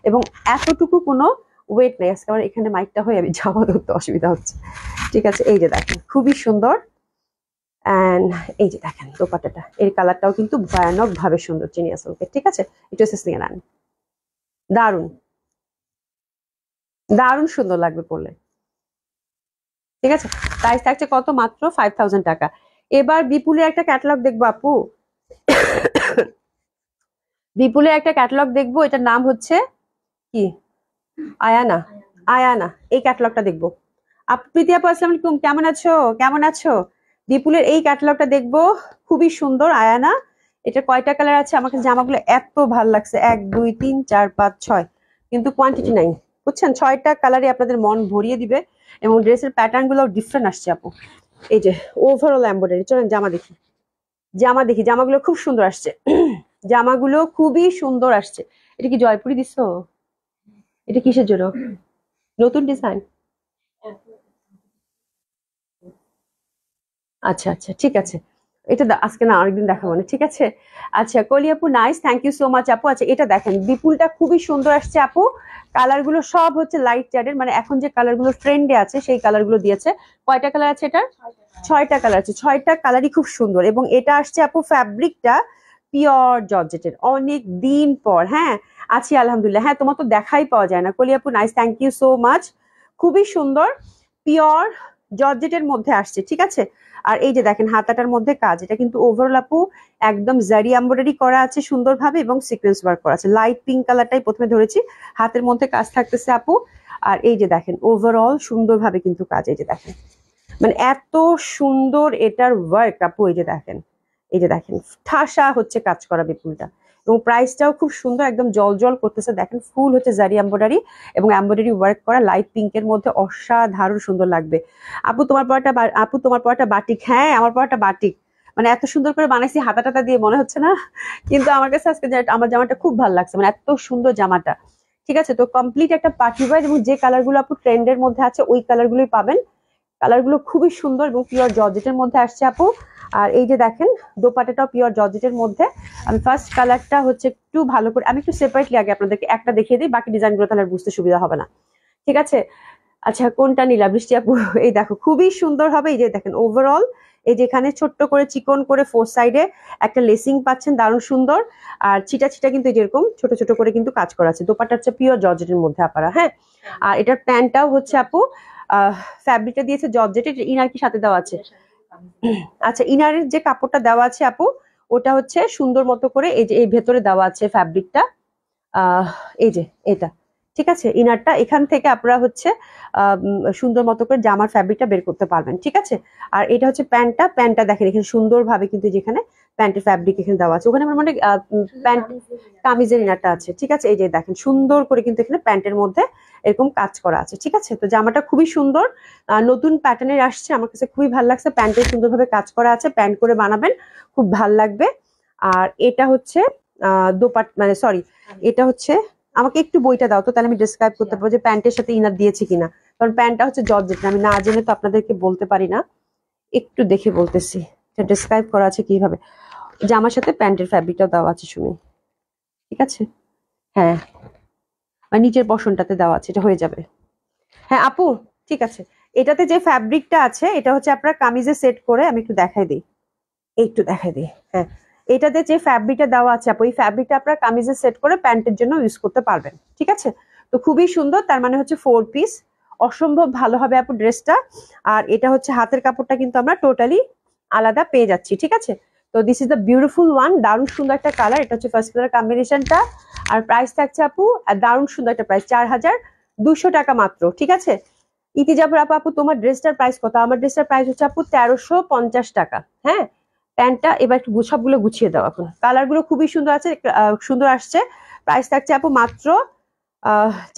Speaker 1: এবং এতটুকু কোনো ওয়েট নেই। আজকে আমার এখানে মাইকটা হয়ে আমি জামা ধরতে অসুবিধা হচ্ছে। ঠিক আছে, এই যে দেখেন খুবই সুন্দর। অ্যান্ড এই যে দেখেন দোপাট্টাটা, এর কালারটাও কিন্তু ভয়ানক ভাবে সুন্দর চিনিয়া সিল্কের। ঠিক আছে, একটু এসেস নিয়ে নেন, দারুণ দারুণ সুন্দর লাগবে পরলে। ঠিক আছে, প্রাইস থাকছে কত? মাত্র 5000 টাকা। এবার বিপুলের একটা ক্যাটালগ দেখবো আপু, বিপুলের একটা ক্যাটালগ দেখবো। এটার নাম হচ্ছে কি? আয়ানা। আয়ানা, এই ক্যাটালগটা দেখবো। প্রীতি আপু আসসালামু আলাইকুম, কেমন আছো? কেমন আছো? বিপুলের এই ক্যাটালগটা দেখবো, খুবই সুন্দর। আয়ানা, এটা কয়টা কালার আছে? আমাকে জামাগুলো এত ভালো লাগছে, 1 2 3 4 5 6, কিন্তু কোয়ান্টিটি নাই, বুঝছেন? 6টা কালারই আপনাদের মন ভরিয়ে দিবে এবং ড্রেসের প্যাটার্ন গুলো ডিফারেন্ট আসছে আপু। এই যে ওভারঅল এমব্রয়ডারি। চলেন জামা দেখি, জামা দেখি। জামাগুলো খুব সুন্দর আসছে, জামাগুলো খুবই সুন্দর আসছে। এটা কি জয়পুরি দিছো? এটা কিসের জন্য? নতুন ডিজাইন? আচ্ছা আচ্ছা, ঠিক আছে। এটা আজকে না, আরেকদিন দেখাবো না, ঠিক আছে? আচ্ছা কলি আপু, nice, thank you so much আপু। আচ্ছা এটা দেখেন, বিপুলটা খুবই সুন্দর আসছে আপু। কালার গুলো সব হচ্ছে লাইট শেডের, মানে এখন যে কালার গুলো ট্রেন্ডে আছে সেই কালার গুলো দিয়েছে। কয়টা কালার আছে এটার? 6টা কালার আছে, 6টা কালারই খুব সুন্দর। এবং এটা আসছে আপু ফ্যাব্রিকটা পিওর জর্জেটের, অনেক দিন পর। হ্যাঁ আছি আলহামদুলিল্লাহ। হ্যাঁ, তোমার তো দেখাই পাওয়া যায় না। কলি আপু nice, thank you so much. খুবই সুন্দর, পিওর জর্জেটের মধ্যে আসছে। ঠিক আছে, আর এই যে দেখেন হাতাটার মধ্যে কাজ, এটা কিন্তু ওভারঅল আপু একদম জারি এমব্রয়ডারি করা আছে সুন্দরভাবে এবং সিকোয়েন্স ওয়ার্ক করা আছে। লাইট পিঙ্ক কালারটাই প্রথমে ধরেছি, হাতের মধ্যে কাজ থাকতেছে আপু। আর এই যে দেখেন ওভারঅল সুন্দরভাবে কিন্তু কাজ, এই যে দেখেন, মানে এত সুন্দর এটার ওয়ার্ক আপু। এই যে দেখেন, এই যে দেখেন ঠাসা হচ্ছে কাজ করা বিপুলটা, এবং প্রাইসটাও খুব সুন্দর, একদম জল জল করতেছে। দেখেন ফুল হচ্ছে জারি এমব্রয়ডারি এবং এমব্রয়ডারি ওয়ার্ক করা, লাইট পিঙ্কের মধ্যে অসাধারণ সুন্দর লাগবে। আপু তোমার পরাটা, আপু তোমার পরাটা বাটিক। হ্যাঁ আমার পরাটা বাটিক, মানে এত সুন্দর করে বানাইছি হাতা টাতা দিয়ে, মনে হচ্ছে না? কিন্তু আমার কাছে আজকে আমার জামাটা খুব ভালো লাগছে, মানে এত সুন্দর জামাটা। ঠিক আছে, তো কমপ্লিট একটা পার্টি ওয়্যার, এবং যে কালার গুলো আপু ট্রেন্ডের মধ্যে আছে ওই কালার গুলোই পাবেন। কালার গুলো খুবই সুন্দর এবং পিওর জর্জেটের মধ্যে আসছে আপু। আর এই যে দেখেন দোপাট্টাটাও পিওর জর্জেটের মধ্যে। আমি ফার্স্ট কালারটা হচ্ছে একটু ভালো করে, আমি একটু সেপারেটলি আগে আপনাদেরকে একটা দেখিয়ে দিই, বাকি ডিজাইনগুলো তাহলে আর বুঝতে সুবিধা হবে না। ঠিক আছে, আচ্ছা কোনটা নিলা বৃষ্টি আপু? এই দেখো খুবই সুন্দর হবে। এই যে দেখেন ওভারঅল, এই যে এখানে ছোট্ট করে চিকন করে 4 সাইডে একটা লেসিং পাচ্ছেন, দারুণ সুন্দর। আর ছিটা ছিটা কিন্তু যেরকম ছোট ছোট করে কিন্তু কাজ করা আছে। দোপাট্টা হচ্ছে পিওর জর্জেটের মধ্যে আপারা। হ্যাঁ, আর এটার প্যান্টটাও হচ্ছে আপু ফ্যাব্রিকটা দিয়েছে জর্জেটের। ইনার কি সাথে দেওয়া আছে? আচ্ছা, ইনারের যে কাপড়টা দেওয়া আছে আপু, ওটা হচ্ছে সুন্দর মতো করে এই যে এই ভেতরে দেওয়া আছে ফ্যাব্রিকটা। এই যে এটা, ঠিক আছে, ইনারটা এখান থেকে আপনারা হচ্ছে সুন্দর মতো করে জামার ফ্যাব্রিকটা বের করতে পারবেন। ঠিক আছে, আর এটা হচ্ছে প্যান্টটা। প্যান্টটা দেখেন এখানে সুন্দরভাবে কিন্তু যেখানে প্যান্টের ফ্যাব্রিক এখানে দেওয়া আছে, ওখানে আমার মানে প্যান্ট কামিজের ইনারটা আছে। ঠিক আছে, এই যে দেখেন সুন্দর করে কিন্তু এখানে প্যান্টের মধ্যে এরকম কাজ করা আছে। ঠিক আছে, তো জামাটা খুবই সুন্দর, নতুন প্যাটার্নের আসছে, আমার কাছে খুবই ভালো লাগছে। প্যান্টের সুন্দরভাবে কাজ করা আছে, প্যান্ট করে বানাবেন খুব ভাল লাগবে। আর এটা হচ্ছে মানে সরি, এটা হচ্ছে, আমাকে একটু বইটা দাও তো, তাহলে আমি ডিসক্রাইব করতে পারবো যে প্যান্টের সাথে ইনার দিয়েছি কিনা, কারণ প্যান্টটা হচ্ছে জর্জেট, আমি না জেনে তো আপনাদেরকে বলতে পারি না। একটু দেখে বলতেছি এটা ডিসক্রাইব করা আছে কিভাবে। জামার সাথে প্যান্টের ফ্যাব্রিকটাও দেওয়া আছে শুনি। ঠিক আছে, হ্যাঁ, আর নিচের পশনটাতে দেওয়া আছে, এটা হয়ে যাবে। হ্যাঁ আপু, ঠিক আছে। এটাতে যে ফ্যাব্রিকটা আছে এটা হচ্ছে আপনার কামিজে সেট করে, আমি একটু দেখাই দিই, একটু দেখাই দিই। হ্যাঁ, এটাতে যে ফ্যাব্রিকটা দেওয়া আছে আপু, এই ফ্যাব্রিকটা আপনার কামিজে সেট করে প্যান্টের জন্য ইউজ করতে পারবেন। ঠিক আছে, তো খুবই সুন্দর, তার মানে হচ্ছে 4 পিস, অসম্ভব ভালো হবে আপু ড্রেসটা। আর এটা হচ্ছে হাতের কাপড়টা কিন্তু আমরা টোটালি আলাদা পেয়ে যাচ্ছি। ঠিক আছে, তো this is the beautiful one, দারুণ সুন্দর একটা কালার। এটা হচ্ছে ফার্স্ট কালার কম্বিনেশনটা। আর প্রাইস থাকছে আপু দারুণ সুন্দর একটা প্রাইস, 4200 টাকা মাত্র। ঠিক আছে ইতিজাপুর আপু তোমার ড্রেসটার প্রাইস কত? আমার ড্রেসটার প্রাইস হচ্ছে আপু 1350 টাকা। হ্যাঁ প্যান্টটা এবার একটু সবগুলো গুছিয়ে দাও। এখন কালার গুলো খুবই সুন্দর আছে, সুন্দর আসছে। প্রাইস থাকছে আপু মাত্র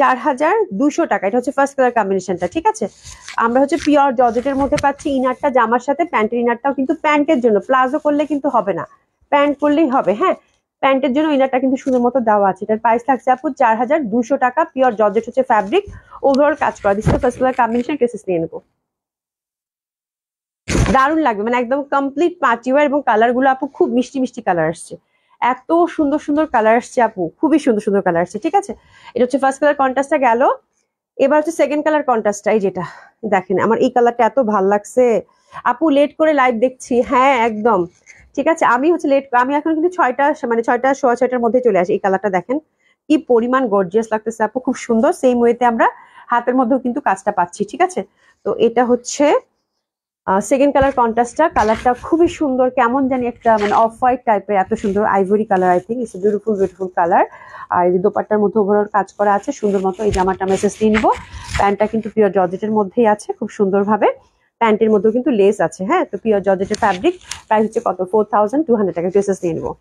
Speaker 1: 4200 টাকা। এটা হচ্ছে ফার্স্ট কালার কম্বিনেশনটা। ঠিক আছে আমরা হচ্ছে পিওর জর্জেটের মধ্যে পাচ্ছি। ইনারটা জামার সাথে, প্যান্টের ইনারটাও কিন্তু প্যান্টের জন্য, প্লাজো করলে কিন্তু হবে না, প্যান্ট করলেই হবে। হ্যাঁ প্যান্টের জন্য ইনারটা কিন্তু সুন্দর মতো দেওয়া আছে। এটার প্রাইস থাকছে আপু 4200 টাকা। পিওর জর্জেট হচ্ছে ফ্যাব্রিক, ওভারঅল কাজ করা। দিচ্ছে ফার্স্ট কালার কম্বিনেশন, কেসেস নিয়ে নেবো। দারুণ লাগবে, মানে একদম কমপ্লিট পার্টিওয়ার। এবং কালার গুলো আপু খুব মিষ্টি মিষ্টি কালার আসছে, এত সুন্দর সুন্দর কালার আসছে আপু, খুবই সুন্দর সুন্দর কালার আসছে। ঠিক আছে এটা হচ্ছে ফার্স্ট কালার কন্ট্রাস্টটা গেল। এবার হচ্ছে সেকেন্ড কালার কন্ট্রাস্টটা, এই যেটা দেখেন, আমার এই কালারটা এত ভাল লাগছে আপু। লেট করে লাইভ দেখছি, হ্যাঁ একদম ঠিক আছে। আমি হচ্ছে লেট, আমি এখন কিন্তু 6টা মানে 6টা সোয়া 6টার মধ্যে চলে আসি। এই কালারটা দেখেন কি পরিমাণ গর্জিয়াস লাগতেছে আপু, খুব সুন্দর। সেম ওয়েতে আমরা হাতের মধ্যেও কিন্তু কাজটা পাচ্ছি। ঠিক আছে তো এটা হচ্ছে সেকেন্ড কালার কন্ট্রাস্টটা। কালারটা খুবই সুন্দর, কেমন জানি একটা মানে অফ হোয়াইট টাইপের, এত সুন্দর ivory colour. I think it's beautiful beautiful colour. আর এই যে দোপাট্টার মধ্যে ওভারঅল কাজ করা আছে সুন্দর মতো। এই জামাটা মেসেজ নিয়ে নিবো। প্যান্টটা কিন্তু পিওর জর্জেটের মধ্যেই আছে খুব সুন্দর ভাবে, প্যান্টের মধ্যেও কিন্তু লেস আছে। হ্যাঁ তো পিওর জর্জেটের ফ্যাব্রিক। প্রাইস হচ্ছে কত? 4200 টাকা। ড্রেসেস নিয়ে নিবো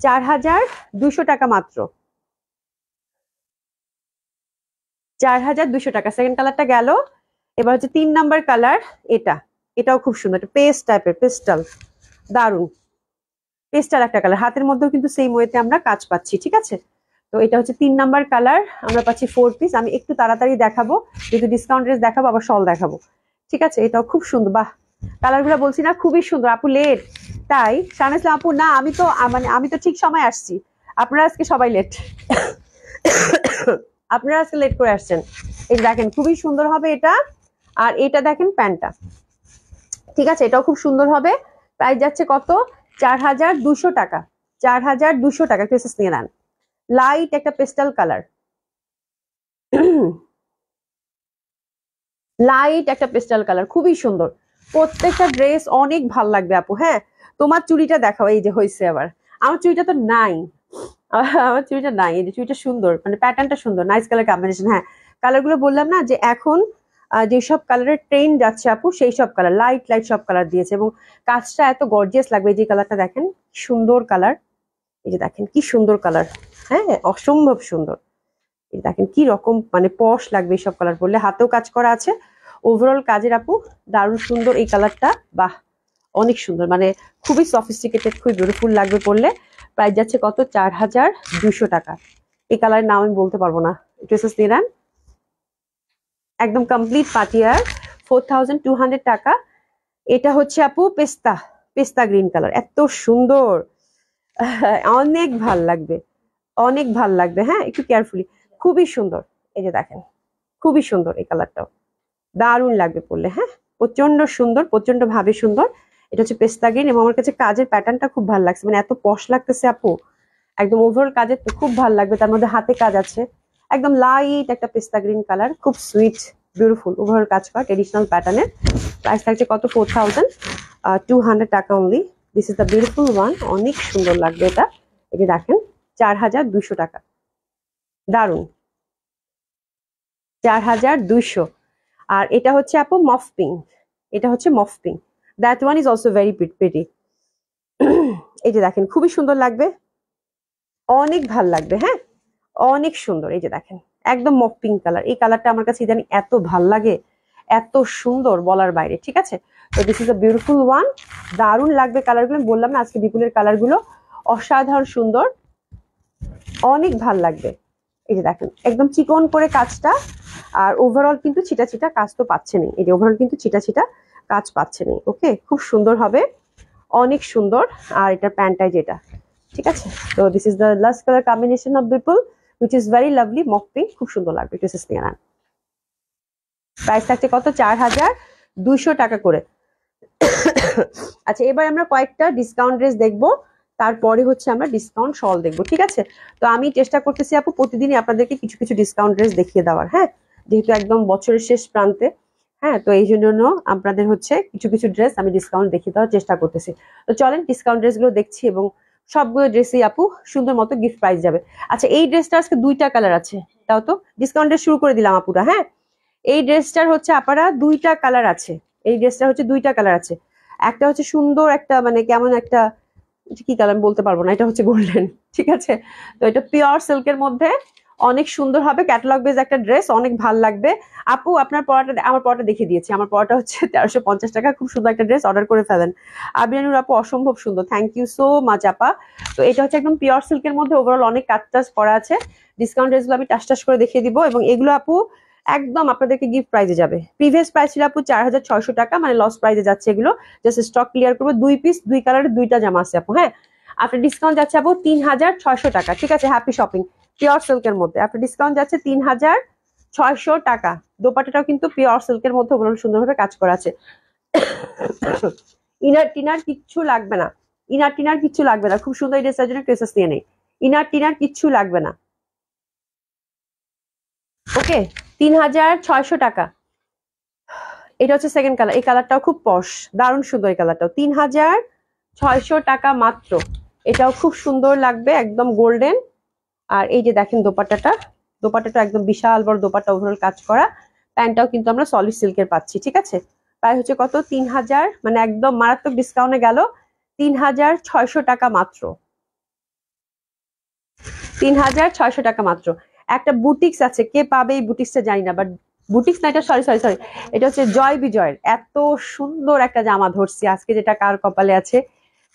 Speaker 1: 4200 টাকা মাত্র, 4200 টাকা। সেকেন্ড কালারটা গেল। এবার হচ্ছে 3 নাম্বার কালার, এটা এটাও খুব সুন্দর, একটা পেস্ট টাইপের, পেস্টাল, দারুন পেস্টাল একটা কালার। হাতের মধ্যেও কিন্তু সেম ওয়েতে আমরা কাজ পাচ্ছি। ঠিক আছে তো এটা হচ্ছে 3 নাম্বার কালার, আমরা পাচ্ছি 4 পিস। আমি একটু তাড়াতাড়ি দেখাবো, যেহেতু ডিসকাউন্ট রেস দেখাবো, আবার শল দেখাবো। ঠিক আছে এটাও খুব সুন্দর, বাহ কালার গুলো বলছি না খুবই সুন্দর। আপু লেট তাই? শানাইসলাম আপু না, আমি তো মানে আমি তো ঠিক সময় আসছি, আপনারা আজকে সবাই লেট আপনারা আজকে লেট করে আসছেন। এই দেখেন খুবই সুন্দর হবে এটা। আর এটা দেখেন প্যান্টটা, ঠিক আছে এটাও খুব সুন্দর হবে। প্রাইস যাচ্ছে কত? 4200 টাকা, 4200 টাকা। কেসেস নিয়ে নেন। লাইট একটা পেস্টাল কালার, লাইট একটা পেস্টাল কালার, খুবই সুন্দর। প্রত্যেকটা ড্রেস অনেক ভাল লাগবে আপু। হ্যাঁ তোমার চুড়িটা দেখাও, এই যে হয়েছে আবার। আমার চুড়িটা তো নাই, আমার চুড়িটা নাই। এই যে চুড়িটা সুন্দর, মানে প্যাটার্নটা সুন্দর, নাইস কালার কম্বিনেশন। হ্যাঁ কালার গুলো বললাম না যে এখন যেসব কালারের ট্রেন্ড যাচ্ছে আপু, সেই সব কালার, লাইট লাইট সব কালার দিয়েছে। এবং কাজটা এত গর্জিয়াস লাগবে। এই যে কালারটা দেখেন সুন্দর কালার, এই যে দেখেন কি সুন্দর কালার, হ্যাঁ অসম্ভব সুন্দর। এই দেখেন কি রকম মানে পশ লাগবে এইসব কালার পরলে। হাতেও কাজ করা আছে, ওভারঅল কাজের আপু দারুণ সুন্দর এই কালারটা, বাহ অনেক সুন্দর, মানে খুবই সফিস্টিকেটেড, খুবই বিউটিফুল লাগবে পরলে। প্রাইস যাচ্ছে কত? 4200 টাকা। এই কালারের নাম আমি বলতে পারবো না। ড্রেসেস নিয়ে নেন, একদম কমপ্লিট পাটিয়ার, 4200 টাকা। এটা হচ্ছে আপু পেস্তা, পেস্তা গ্রিন কালার, এত সুন্দর, অনেক ভাল লাগবে, অনেক ভাল লাগবে। হ্যাঁ একটু কেয়ারফুলি, খুবই সুন্দর। এই যে দেখেন খুবই সুন্দর এই কালারটাও, দারুণ লাগবে পরলে। হ্যাঁ প্রচন্ড সুন্দর, প্রচন্ড ভাবে সুন্দর। এটা হচ্ছে পেস্তা গ্রিন। এবং আমার কাছে কাজের প্যাটার্নটা খুব ভালো লাগছে, মানে এত পশ লাগতেছে আপু, একদম ওভারঅল কাজের তো খুব ভালো লাগবে। তার মধ্যে হাতে কাজ আছে, একদম লাইট একটা পেস্তা গ্রিন কালার, খুব সুইট বিউটিফুল ওভারঅল কাজ করা ট্রেডিশনাল প্যাটার্নের। প্রাইস থাকছে কত? 4200 টাকা only. This is the beautiful one, অনেক সুন্দর লাগবে এটা। এই যে দেখেন 4200 টাকা, দারুন 4200। আর এটা হচ্ছে আপু মফ পিঙ্ক, এটা হচ্ছে mauve pink, that one is also very pretty. এই যে দেখেন খুবই সুন্দর লাগবে, অনেক ভাল লাগবে। হ্যাঁ অনেক সুন্দর। এই যে দেখেন একদম মফ পিঙ্ক কালার, এই কালারটা আমার কাছে ইদানিং এত ভাল লাগে, এত সুন্দর বলার বাইরে। ঠিক আছে তো this is a beautiful one, দারুণ লাগবে কালারগুলো। বললাম না আজকে বিপুলের কালারগুলো অসাধারণ সুন্দর, অনেক ভাল লাগবে। এই যে দেখেন একদম চিকন করে কাজটা। আর ওভারঅল কিন্তু ছিটা ছিটা কাজ তো পাচ্ছে নেই, এই যে ওভারঅল কিন্তু ছিটা ছিটা কাজ পাচ্ছে নেই। ওকে খুব সুন্দর হবে, অনেক সুন্দর। আর এটার প্যান্টটাই যেটা, ঠিক আছে তো this is the last colour combination of Bipul, which is very lovely mauve pink, খুব সুন্দর লাগবে। ড্রেসেস নিয়ে নেন। প্রাইস থাকছে কত? 4200 টাকা করে। আচ্ছা এবার আমরা কয়েকটা ডিসকাউন্ট ড্রেস দেখবো, তারপরে হচ্ছে আমরা ডিসকাউন্ট শল দেখবো। ঠিক আছে তো আমি চেষ্টা করতেছি আপু প্রতিদিনই আপনাদেরকে কিছু কিছু ডিসকাউন্ট ড্রেস দেখিয়ে দেওয়ার। হ্যাঁ যেহেতু একদম বছরের শেষ প্রান্তে, হ্যাঁ, তো এই জন্য আপনাদের হচ্ছে কিছু কিছু ড্রেস আমি ডিসকাউন্ট দেখিয়ে দেওয়ার চেষ্টা করতেছি। তো চলেন ডিসকাউন্ট ড্রেসগুলো দেখছি, এবং সবগুলো ড্রেসই আপু সুন্দর মতো গিফট প্রাইস যাবে। আচ্ছা, এই ড্রেসটা আজকে দুইটা কালার আছে, তাও তো ডিসকাউন্ট ড্রেস শুরু করে দিলাম আপুরা। হ্যাঁ, এই ড্রেসটার হচ্ছে আপারা দুইটা কালার আছে, এই ড্রেসটা হচ্ছে দুইটা কালার আছে। একটা হচ্ছে সুন্দর একটা মানে কেমন একটা, কি কালার বলতে পারবো না, এটা হচ্ছে গোল্ডেন, ঠিক আছে। তো এটা পিওর সিল্কের মধ্যে অনেক সুন্দর হবে, ক্যাটালগ বেজ একটা ড্রেস, অনেক ভালো লাগবে। আপু আপনার পড়াটা, আমার পড়াটা দেখিয়ে দিয়েছি, আমার পড়াটা হচ্ছে 1350 টাকা, খুব সুন্দর একটা ড্রেস, অর্ডার করে ফেলেন। আবিয়ানুর আপু অসম্ভব সুন্দর, থ্যাংক ইউ সো মাচ আপা। তো এটা হচ্ছে একদম পিওর সিল্কের মধ্যে ওভারঅল অনেক কাজ টাজ করা আছে। ডিসকাউন্ট ড্রেসগুলো আমি টাস টাস করে দেখিয়ে দিব, এবং এগুলো আপু একদম আপনাদেরকে গিফট প্রাইজে যাবে। প্রিভিয়াস প্রাইস ছিল আপু 4600 টাকা, মানে লস প্রাইজে যাচ্ছে এগুলো। জাস্ট স্টক ক্লিয়ার করবো, 2 পিস 2 কালারের 2টা জামা আছে আপু। হ্যাঁ, আপনার ডিসকাউন্ট যাচ্ছে আপু 3600 টাকা, ঠিক আছে। হ্যাপি শপিং, পিওর সিল্কের মধ্যে আপনার ডিসকাউন্ট যাচ্ছে 3600 টাকা। দোপাট্টাটাও কিন্তু পিওর সিল্কের মধ্যে ওগুলো সুন্দরভাবে কাজ করা আছে। ইনার টিনার কিচ্ছু লাগবে না, ইনার টিনার কিচ্ছু লাগবে না, খুব সুন্দর এই ড্রেসটার জন্য ক্রেসেস নিয়ে নেই, ইনার টিনার কিচ্ছু লাগবে না। ওকে, 3600 টাকা। এটা হচ্ছে সেকেন্ড কালার, এই কালারটাও খুব পশ, দারুণ সুন্দর এই কালারটাও, 3600 টাকা মাত্র। এটাও খুব সুন্দর লাগবে, একদম গোল্ডেন। আর এই যে দেখেন দোপাট্টাটা, দোপাট্টাটা একদম বিশাল বড় দোপাট্টা, ওভারঅল কাজ করা। প্যান্টটাও কিন্তু আমরা সলিড সিল্কের পাচ্ছি, ঠিক আছে। প্রায় হচ্ছে কত, 3000, মানে একদম মারাত্মক ডিসকাউন্টে গেল 3600 টাকা মাত্র, 3600 টাকা মাত্র। একটা বুটিক্স আছে, কে পাবে এই বুটিক্সটা জানি না, বাট বুটিক্স না, এটা সরি সরি সরি, এটা হচ্ছে জয় বিজয়ের এত সুন্দর একটা জামা ধরছি আজকে, যেটা কার কপালে আছে,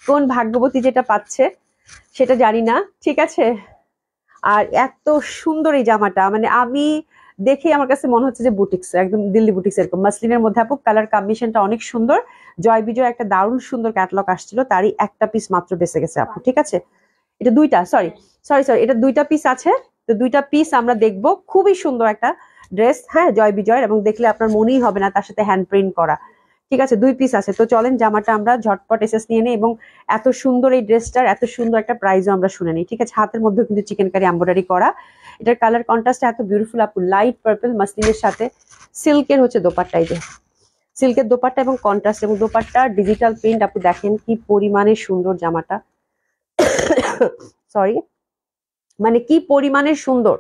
Speaker 1: কোন ভাগ্যবতী যেটা পাচ্ছে সেটা জানি না, ঠিক আছে। আর এত সুন্দর এই জামাটা, মানে আমি দেখে আমার কাছে মনে হচ্ছে যে বুটিক্স, একদম দিল্লি বুটিক্স এরকম মাসলিনের মধ্যে আপু, কালার কম্বিনেশনটা অনেক সুন্দর। জয় বিজয় একটা দারুণ সুন্দর ক্যাটালগ আসছিল, তারই একটা পিস মাত্র বেঁচে গেছে আপু, ঠিক আছে। এটা দুইটা, সরি সরি সরি, এটা দুইটা পিস আছে। তো দুইটা পিস আমরা দেখবো, খুবই সুন্দর একটা ড্রেস, হ্যাঁ, জয় বিজয়ের, এবং দেখলে আপনার মনেই হবে না তার সাথে হ্যান্ড প্রিন্ট করা, ঠিক আছে। 2 পিস আছে, তো চলেন জামাটা আমরা ঝটপট এসএস নিয়ে নিই, এবং এত সুন্দর এই ড্রেসটার এত সুন্দর একটা প্রাইসও আমরা শুনে নিই, ঠিক আছে। হাতের মধ্যে কিন্তু চিকেন কারি এমব্রয়ডারি করা, এটার কালার কন্ট্রাস্ট এত বিউটিফুল আপু, লাইট পার্পল মাসলিনের সাথে সিল্কের হচ্ছে দোপাট্টা, এই যে সিল্কের দোপাট্টা এবং কন্ট্রাস্ট, এবং দোপাট্টা ডিজিটাল প্রিন্ট, আপু দেখেন কি পরিমাণে সুন্দর জামাটা, সরি, মানে কি পরিমাণে সুন্দর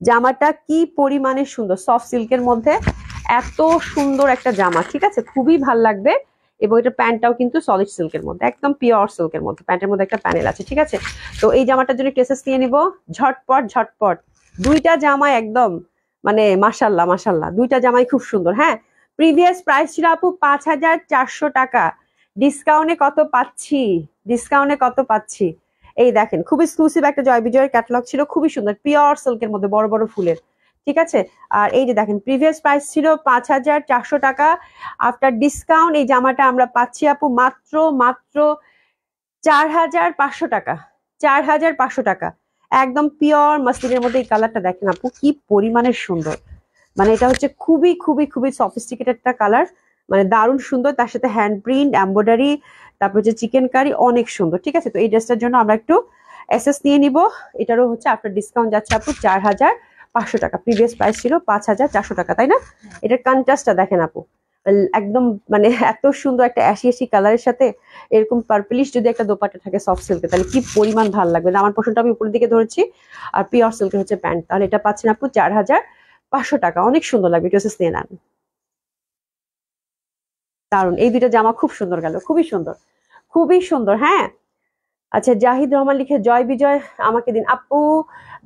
Speaker 1: জামাটা, কি পরিমাণে সুন্দর, সফট সিল্কের মধ্যে এত সুন্দর একটা জামা, ঠিক আছে, খুবই ভাল লাগবে। এবং এটা প্যান্টটাও কিন্তু সলিড সিল্কের মধ্যে, একদম পিওর সিল্কের মধ্যে, প্যান্টের মধ্যে একটা প্যানেল আছে, ঠিক আছে। তো এই জামাটার জন্য কেসেস নিয়ে নিব ঝটপট ঝটপট, দুইটা জামা একদম মানে মাশাল্লাহ মাশাল্লাহ, দুইটা জামাই খুব সুন্দর। হ্যাঁ, প্রিভিয়াস প্রাইস ছিল আপু 5400 টাকা, ডিসকাউন্টে কত পাচ্ছি, ডিসকাউন্টে কত পাচ্ছি, এই দেখেন খুব এক্সক্লুসিভ একটা জয় বিজয়ের ক্যাটালগ ছিল, খুবই সুন্দর পিওর সিল্কের মধ্যে বড় বড় ফুলের, ঠিক আছে। আর এই যে দেখেন প্রিভিয়াস প্রাইস ছিল 5400 টাকা, আফটার ডিসকাউন্ট এই জামাটা আমরা পাচ্ছি আপু মাত্র মাত্র 4500 টাকা, 4500 টাকা, একদম পিওর মাসলিনের মধ্যে। এই কালারটা দেখেন আপু কি পরিমাণে সুন্দর, মানে এটা হচ্ছে খুবই খুবই খুবই সফিস্টিকেটেড একটা কালার, মানে দারুণ সুন্দর, তার সাথে হ্যান্ড প্রিন্ট এমব্রয়ডারি, তারপর হচ্ছে চিকেন কারি, অনেক সুন্দর, ঠিক আছে। তো এই ড্রেসটার জন্য আমরা একটু এসএস নিয়ে নিব, এটারও হচ্ছে আপনার ডিসকাউন্ট যাচ্ছে আপু 4500 টাকা, প্রিভিয়াস প্রাইস ছিল 5400 টাকা, তাই না। এটার কন্ট্রাস্টটা দেখেন আপু, একদম মানে এত সুন্দর একটা অ্যাশি অ্যাশি কালারের সাথে এরকম পার্পলিশ যদি একটা দোপাট্টা থাকে সফট সিল্কে, তাহলে কি পরিমাণ ভালো লাগবে। আমার পোর্শনটা আমি উপরের দিকে ধরেছি, আর পিওর সিল্কের হচ্ছে প্যান্ট, তাহলে এটা পাচ্ছেন আপু 4500 টাকা, অনেক সুন্দর লাগবে, ড্রেসেস নিয়ে নেন, দারুন। এই দুইটা জামা খুব সুন্দর গেল, খুবই সুন্দর, খুবই সুন্দর। হ্যাঁ, আচ্ছা, জাহিদ রহমান লিখে জয় বিজয় আমাকে দিন আপু,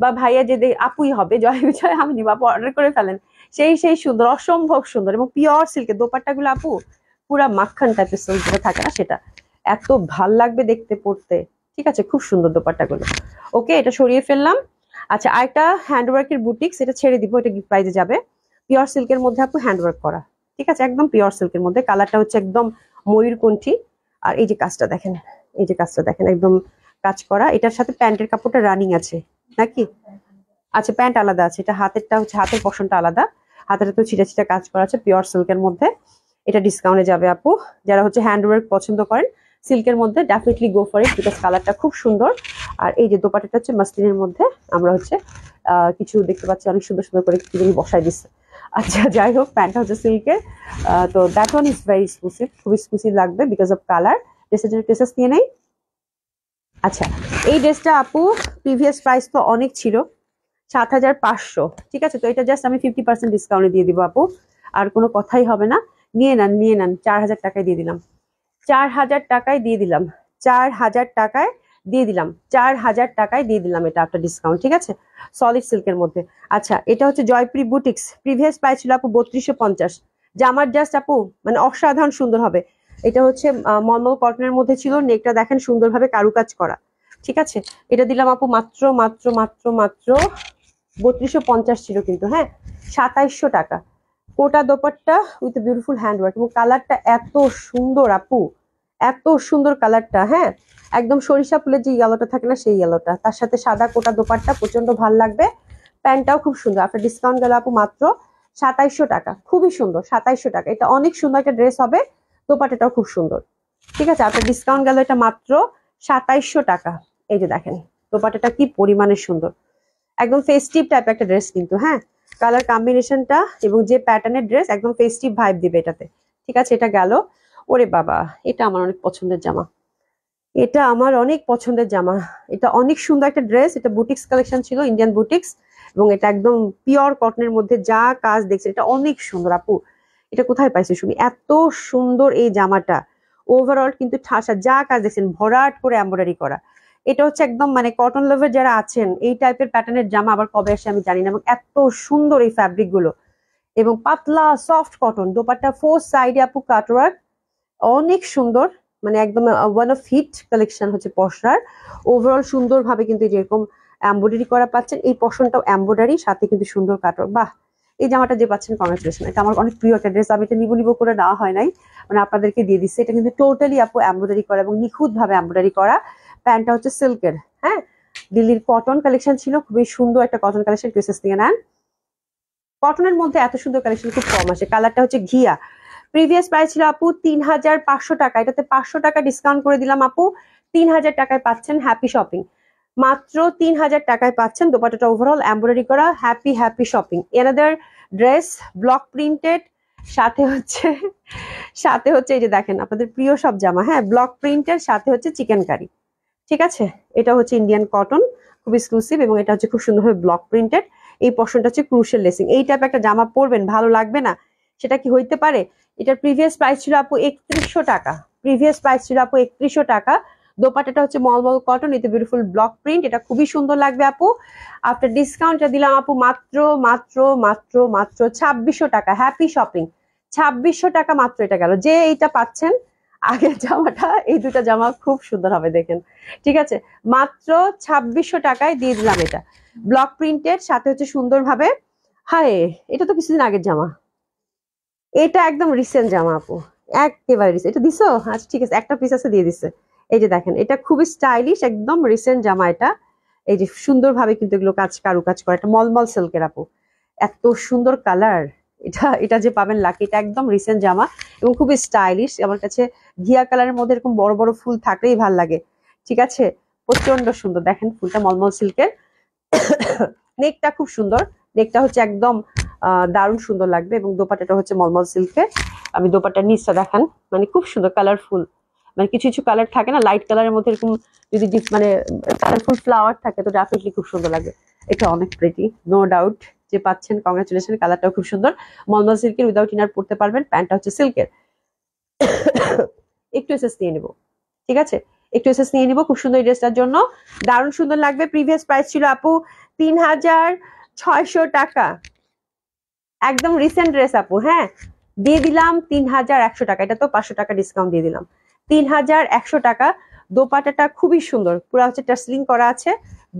Speaker 1: বা ভাইয়া যে আপুই হবে, জয় বিজয় আমি দিব আপু, অর্ডার করে ফেলেন। সেই সেই সুন্দর, অসম্ভব সুন্দর, এবং পিওর সিল্কের দোপাট্টা গুলো আপু পুরা মাখন টাইপের সিল্ক যেটা থাকে না, সেটা এত ভাল লাগবে দেখতে পড়তে, ঠিক আছে, খুব সুন্দর দোপাট্টা গুলো। ওকে, এটা সরিয়ে ফেললাম। আচ্ছা, আরেকটা হ্যান্ডওয়ার্কের বুটিক্স, এটা ছেড়ে দিব, এটা গিফট প্রাইজে যাবে, পিওর সিল্কের মধ্যে আপু হ্যান্ডওয়ার্ক করা, ঠিক আছে, একদম পিওর সিল্কের মধ্যে, কালারটা হচ্ছে একদম ময়ূরকণ্ঠী। আর এই যে কাজটা দেখেন, এই যে কাজটা দেখেন, একদম কাজ করা, এটার সাথে প্যান্টের কাপড়টা রানিং আছে নাকি, আচ্ছা প্যান্ট আলাদা আছে, এটা হাতেরটা হচ্ছে হাতের পশনটা আলাদা, হাতের তো ছিটা ছিটা কাজ করা আছে পিওর সিল্কের মধ্যে। এটা ডিসকাউন্টে যাবে আপু, যারা হচ্ছে হ্যান্ডওয়ার্ক পছন্দ করেন সিল্কের মধ্যে definitely go for it, because কালারটা খুব সুন্দর। আর এই যে দোপাট্টাটা হচ্ছে মাসলিনের মধ্যে আমরা হচ্ছে কিছু দেখতে পাচ্ছি, অনেক সুন্দর সুন্দর করে কিছু বসাই দিচ্ছে। আচ্ছা যাই হোক, প্যান্টটা হচ্ছে সিল্কের। তো that one is very exclusive, খুব এক্সক্লুসিভ লাগবে বিকজ অফ কালার। ড্রেসের জন্য ট্রেসেস নিয়ে নেই। আচ্ছা, এই ড্রেসটা আপু প্রিভিয়াস প্রাইস তো অনেক ছিল, 7,500। ঠিক আছে, তো এটা জাস্ট আমি 50% ডিসকাউন্টে দিয়ে দিব আপু, আর কোনো কথাই হবে না। নিয়ে নেন, নিয়ে নেন, 4,000 টাকায় দিয়ে দিলাম, 4,000 টাকায় দিয়ে দিলাম, 4,000 টাকায় দিয়ে দিলাম, 4,000 টাকায় দিয়ে দিলাম এটা আপনার ডিসকাউন্ট। ঠিক আছে, সলিড সিল্কের মধ্যে। আচ্ছা, এটা হচ্ছে জয়প্রী বুটিক্স, প্রিভিয়াস প্রাইস ছিল আপু 3250। জামার জাস্ট আপু মানে অসাধারণ সুন্দর হবে। এটা হচ্ছে মলমল কটনের মধ্যে ছিল, নেকটা দেখেন সুন্দরভাবে কারুকাজ করা। ঠিক আছে, এটা দিলাম আপু মাত্র মাত্র মাত্র মাত্র 3250 ছিল কিন্তু, হ্যাঁ, 2700 টাকা। কোটা দোপাট্টা উইথ বিউটিফুল হ্যান্ডওয়ার্ক, এবং কালারটা এত সুন্দর আপু, এত সুন্দর কালারটা, হ্যাঁ, একদম সরিষা ফুলের যে ইয়েলোটা থাকে না, সেই ইয়েলোটা, তার সাথে সাদা কোটা দোপাট্টা প্রচন্ড ভাল লাগবে। প্যান্টটাও খুব সুন্দর, আপনার ডিসকাউন্ট গেল আপু মাত্র 2700 টাকা। খুবই সুন্দর, 2700 টাকা, এটা অনেক সুন্দর একটা ড্রেস হবে। দোপাট্টাটাও খুব সুন্দর। ঠিক আছে, আপনার ডিসকাউন্ট গেল এটা মাত্র 2700 টাকা। এই যে দেখেন দোপাট্টাটা কি পরিমাণে সুন্দর, একদম ফেস্টিভ টাইপ একটা ড্রেস কিন্তু, হ্যাঁ, কালার কম্বিনেশনটা এবং যে প্যাটার্নের ড্রেস একদম ফেস্টিভ ভাইব দিবে এটাতে। ঠিক আছে, এটা গেল। ওরে বাবা, এটা আমার অনেক পছন্দের জামা, এটা আমার অনেক পছন্দের জামা। এটা অনেক সুন্দর একটা ড্রেস, এটা বুটিক্স কালেকশন ছিল, ইন্ডিয়ান বুটিক্স, এবং এটা একদম পিওর কটনের মধ্যে যা কাজ দেখছেন, এটা অনেক সুন্দর আপু। এটা কোথায় পাইছে শুনি, এত সুন্দর এই জামাটা। ওভারঅল কিন্তু ঠাসা, যা কাজ দেখছেন ভরাট করে এমব্রয়ডারি করা। এটা হচ্ছে একদম মানে কটন লাভার যারা আছেন, এই টাইপের প্যাটার্নের জামা আবার কবে আসে আমি জানি না, এবং এত সুন্দর এই ফ্যাব্রিক গুলো, এবং পাতলা সফট কটন। দোপাট্টা ফোর সাইডে আপু কাটওয়ার্ক, অনেক সুন্দর, মানে একদম ওয়ান অফ হিট কালেকশন হচ্ছে পশরার। ওভারঅল সুন্দর ভাবে কিন্তু যেরকম এমব্রয়ডারি করা পাচ্ছেন, এই পশনটাও এমব্রয়ডারি, সাথে কিন্তু সুন্দর কাটওয়ার্ক। বাহ, এই জামাটা যে পাচ্ছেন কংগ্রেচুলেশন, এটা আমার অনেক প্রিয় একটা ড্রেস। আমি এটা নিবো নিবো করে নেওয়া হয় নাই, মানে আপনাদেরকে দিয়ে দিচ্ছে। এটা কিন্তু টোটালি আপু এমব্রয়ডারি করা এবং নিখুঁত ভাবে এমব্রয়ডারি করা। প্যান্টটা হচ্ছে সিল্কের, হ্যাঁ, দিল্লির কটন কালেকশন ছিল, খুবই সুন্দর একটা কটন কালেকশন, ড্রেসেস নিয়ে নেন। কটনের মধ্যে এত সুন্দর কালেকশন খুব কম আসে। কালারটা হচ্ছে ঘিয়া, প্রিভিয়াস প্রাইস ছিল আপু 3,500 টাকা, এটাতে 500 টাকা ডিসকাউন্ট করে দিলাম আপু, 3,000 টাকায় পাচ্ছেন। হ্যাপি শপিং, মাত্র 3,000 টাকায় পাচ্ছেন। দোপাট্টাটা ওভারঅল এমব্রয়ডারি করা। Happy happy shopping. Another dress block printed, সাথে হচ্ছে এই যে দেখেন আপনাদের প্রিয় সব জামা, হ্যাঁ, ব্লক প্রিন্টের সাথে হচ্ছে চিকেন কারি। ঠিক আছে, এটা হচ্ছে ইন্ডিয়ান কটন, খুব এক্সক্লুসিভ, এবং এটা হচ্ছে খুব সুন্দরভাবে ব্লক প্রিন্টেড। এই পোর্শনটা হচ্ছে ক্রুশিয়াল লেসিং। এই টাইপ একটা জামা পরবেন, ভালো লাগবে না সেটা কি হইতে পারে? এটার প্রিভিয়াস প্রাইস ছিল আপু 3100 টাকা, প্রিভিয়াস প্রাইস ছিল আপু 3100 টাকা। দোপাট্টাটা হচ্ছে মলমল কটন, এতে বিউটিফুল ব্লক প্রিন্ট, এটা খুবই সুন্দর লাগবে আপু। আফটার ডিসকাউন্টটা দিলাম আপু মাত্র মাত্র মাত্র মাত্র 2600 টাকা। হ্যাপি শপিং, 2600 টাকা মাত্র। এটা গেল, যে এইটা পাচ্ছেন আগের জামাটা, এই দুটা জামা খুব সুন্দর হবে দেখেন। ঠিক আছে, মাত্র 2600 টাকায় দিয়ে দিলাম এটা, ব্লক প্রিন্টের সাথে হচ্ছে সুন্দরভাবে। হায়, এটা তো কিছুদিন আগের জামা, এটা একদম রিসেন্ট জামা আপু, একেবারে রিসেন্ট। এটা দিছো? আচ্ছা ঠিক আছে, একটা পিস আছে, দিয়ে দিচ্ছে। এই যে দেখেন, এটা খুবই স্টাইলিশ, একদম রিসেন্ট জামা এটা। এই যে সুন্দরভাবে কিন্তু এগুলো কাজ, কারুকাজ করা, এটা মলমল সিল্কের আপু, এত সুন্দর কালার। এটা এটা যে পাবেন লাকি, এটা একদম রিসেন্ট জামা এবং খুবই স্টাইলিশ। আমার কাছে ঘিয়া কালারের মধ্যে এরকম বড় বড় ফুল থাকলেই ভাল লাগে। ঠিক আছে, প্রচন্ড সুন্দর, দেখেন ফুলটা মলমল সিল্কের। নেকটা খুব সুন্দর, নেকটা হচ্ছে একদম দারুণ সুন্দর লাগবে, এবং দোপাট্টাটা হচ্ছে মলমল সিল্কের। আমি দোপাট্টার নিচটা দেখান, মানে খুব সুন্দর কালারফুল, মানে কিছু কিছু কালার থাকে না লাইট কালারের মধ্যে, এরকম যদি মানে কালারফুল ফ্লাওয়ার থাকে তো ডেফিনেটলি খুব সুন্দর লাগবে। এটা অনেক প্রিটি, নো ডাউট, যে পাচ্ছেন কংগ্রাচুলেশন। কালারটাও খুব সুন্দর, মলমল সিল্কের, উইদাউট ইনার পড়তে পারবেন। প্যান্টটা হচ্ছে সিল্কের। একটু এসএস নিয়ে নিব, ঠিক আছে, একটু এসএস নিয়ে নিব খুব সুন্দর এই ড্রেসটার জন্য, দারুণ সুন্দর লাগবে। প্রিভিয়াস প্রাইস ছিল আপু 3,600 টাকা, একদম রিসেন্ট ড্রেস আপু, হ্যাঁ, দিয়ে দিলাম 3,100 টাকা। এটা তো 500 টাকা ডিসকাউন্ট দিয়ে দিলাম, 3,100 টাকা। দোপাট্টাটা খুবই সুন্দর, পুরো হচ্ছে টাসলিং করা আছে,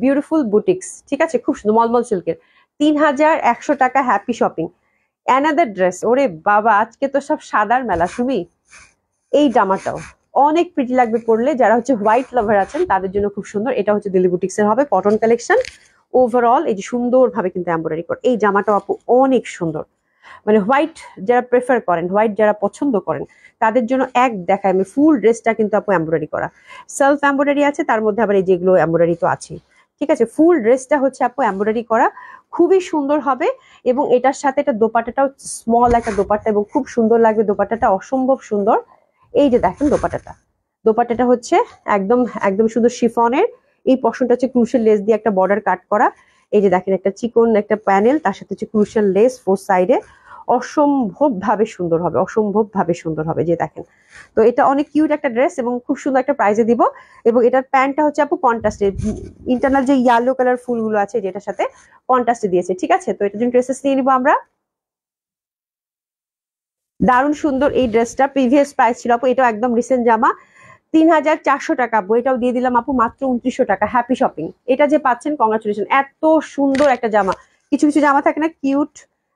Speaker 1: বিউটিফুল বুটিক্স। ঠিক আছে, খুব সুন্দর মলমল সিল্কের, 3,100 টাকা। Happy shopping. অ্যানাদার ড্রেস, ওরে বাবা, আজকে তো সব সাদার মেলা সুমি। এই জামাটাও অনেক প্রিটি লাগবে পরলে, যারা হচ্ছে হোয়াইট লাভার আছেন তাদের জন্য খুব সুন্দর। এটা হচ্ছে দিল্লি বুটিক্স এর হবে, কটন কালেকশন। ওভারঅল এই যে সুন্দর ভাবে কিন্তু এমব্রয়ডারি করে, এই জামাটাও আপু অনেক সুন্দর। মানে হোয়াইট যারা প্রেফার করেন, হোয়াইট যারা পছন্দ করেন, তাদের জন্য এক দেখায় আমি ফুল ড্রেসটা কিন্তু আপু এমব্রয়ডারি করা, সেলফ এমব্রয়ডারি আছে, তার মধ্যে আবার এই যেগুলো এমব্রয়ডারি তো আছে। ঠিক আছে, ফুল ড্রেসটা হচ্ছে আপু এমব্রয়ডারি করা, খুবই সুন্দর হবে। এবং এটার সাথে এটা দোপাট্টাটাও স্মল একটা দোপাট্টা এবং খুব সুন্দর লাগবে, দোপাট্টাটা অসম্ভব সুন্দর। এই যে দেখেন দোপাট্টাটা হচ্ছে একদম একদম সুন্দর শিফনের, এই পশনটা হচ্ছে ক্রুশিয়াল লেস দিয়ে একটা বর্ডার কাট করা। এই যে দেখেন একটা চিকন একটা প্যানেল, তার সাথে হচ্ছে ক্রুশিয়াল লেস ফোর সাইডে, অসম্ভব ভাবে সুন্দর হবে, অসম্ভব ভাবে সুন্দর হবে। যে দেখেন, তো এটা অনেক কিউট একটা ড্রেস এবং খুব সুন্দর একটা প্রাইজে দিব। এবং এটার প্যান্টটা হচ্ছে আপু কন্ট্রাস্টে, ইন্টারনাল যে ইয়েলো কালার ফুলগুলো আছে যেটার সাথে কন্ট্রাস্টে দিয়েছে, ঠিক আছে। তো এটার জন্য ড্রেসেস নিয়ে নিবো আমরা। দারুণ সুন্দর এই ড্রেসটা, প্রিভিয়াস প্রাইস ছিল আপু, এটাও একদম রিসেন্ট জামা, 3400 টাকা আপু। এটাও দিয়ে দিলাম আপু মাত্র 2900 টাকা। Happy shopping. এটা যে পাচ্ছেন কংগ্রাচুলেশন। এত সুন্দর একটা জামা, কিছু কিছু জামা থাকে না কিউট,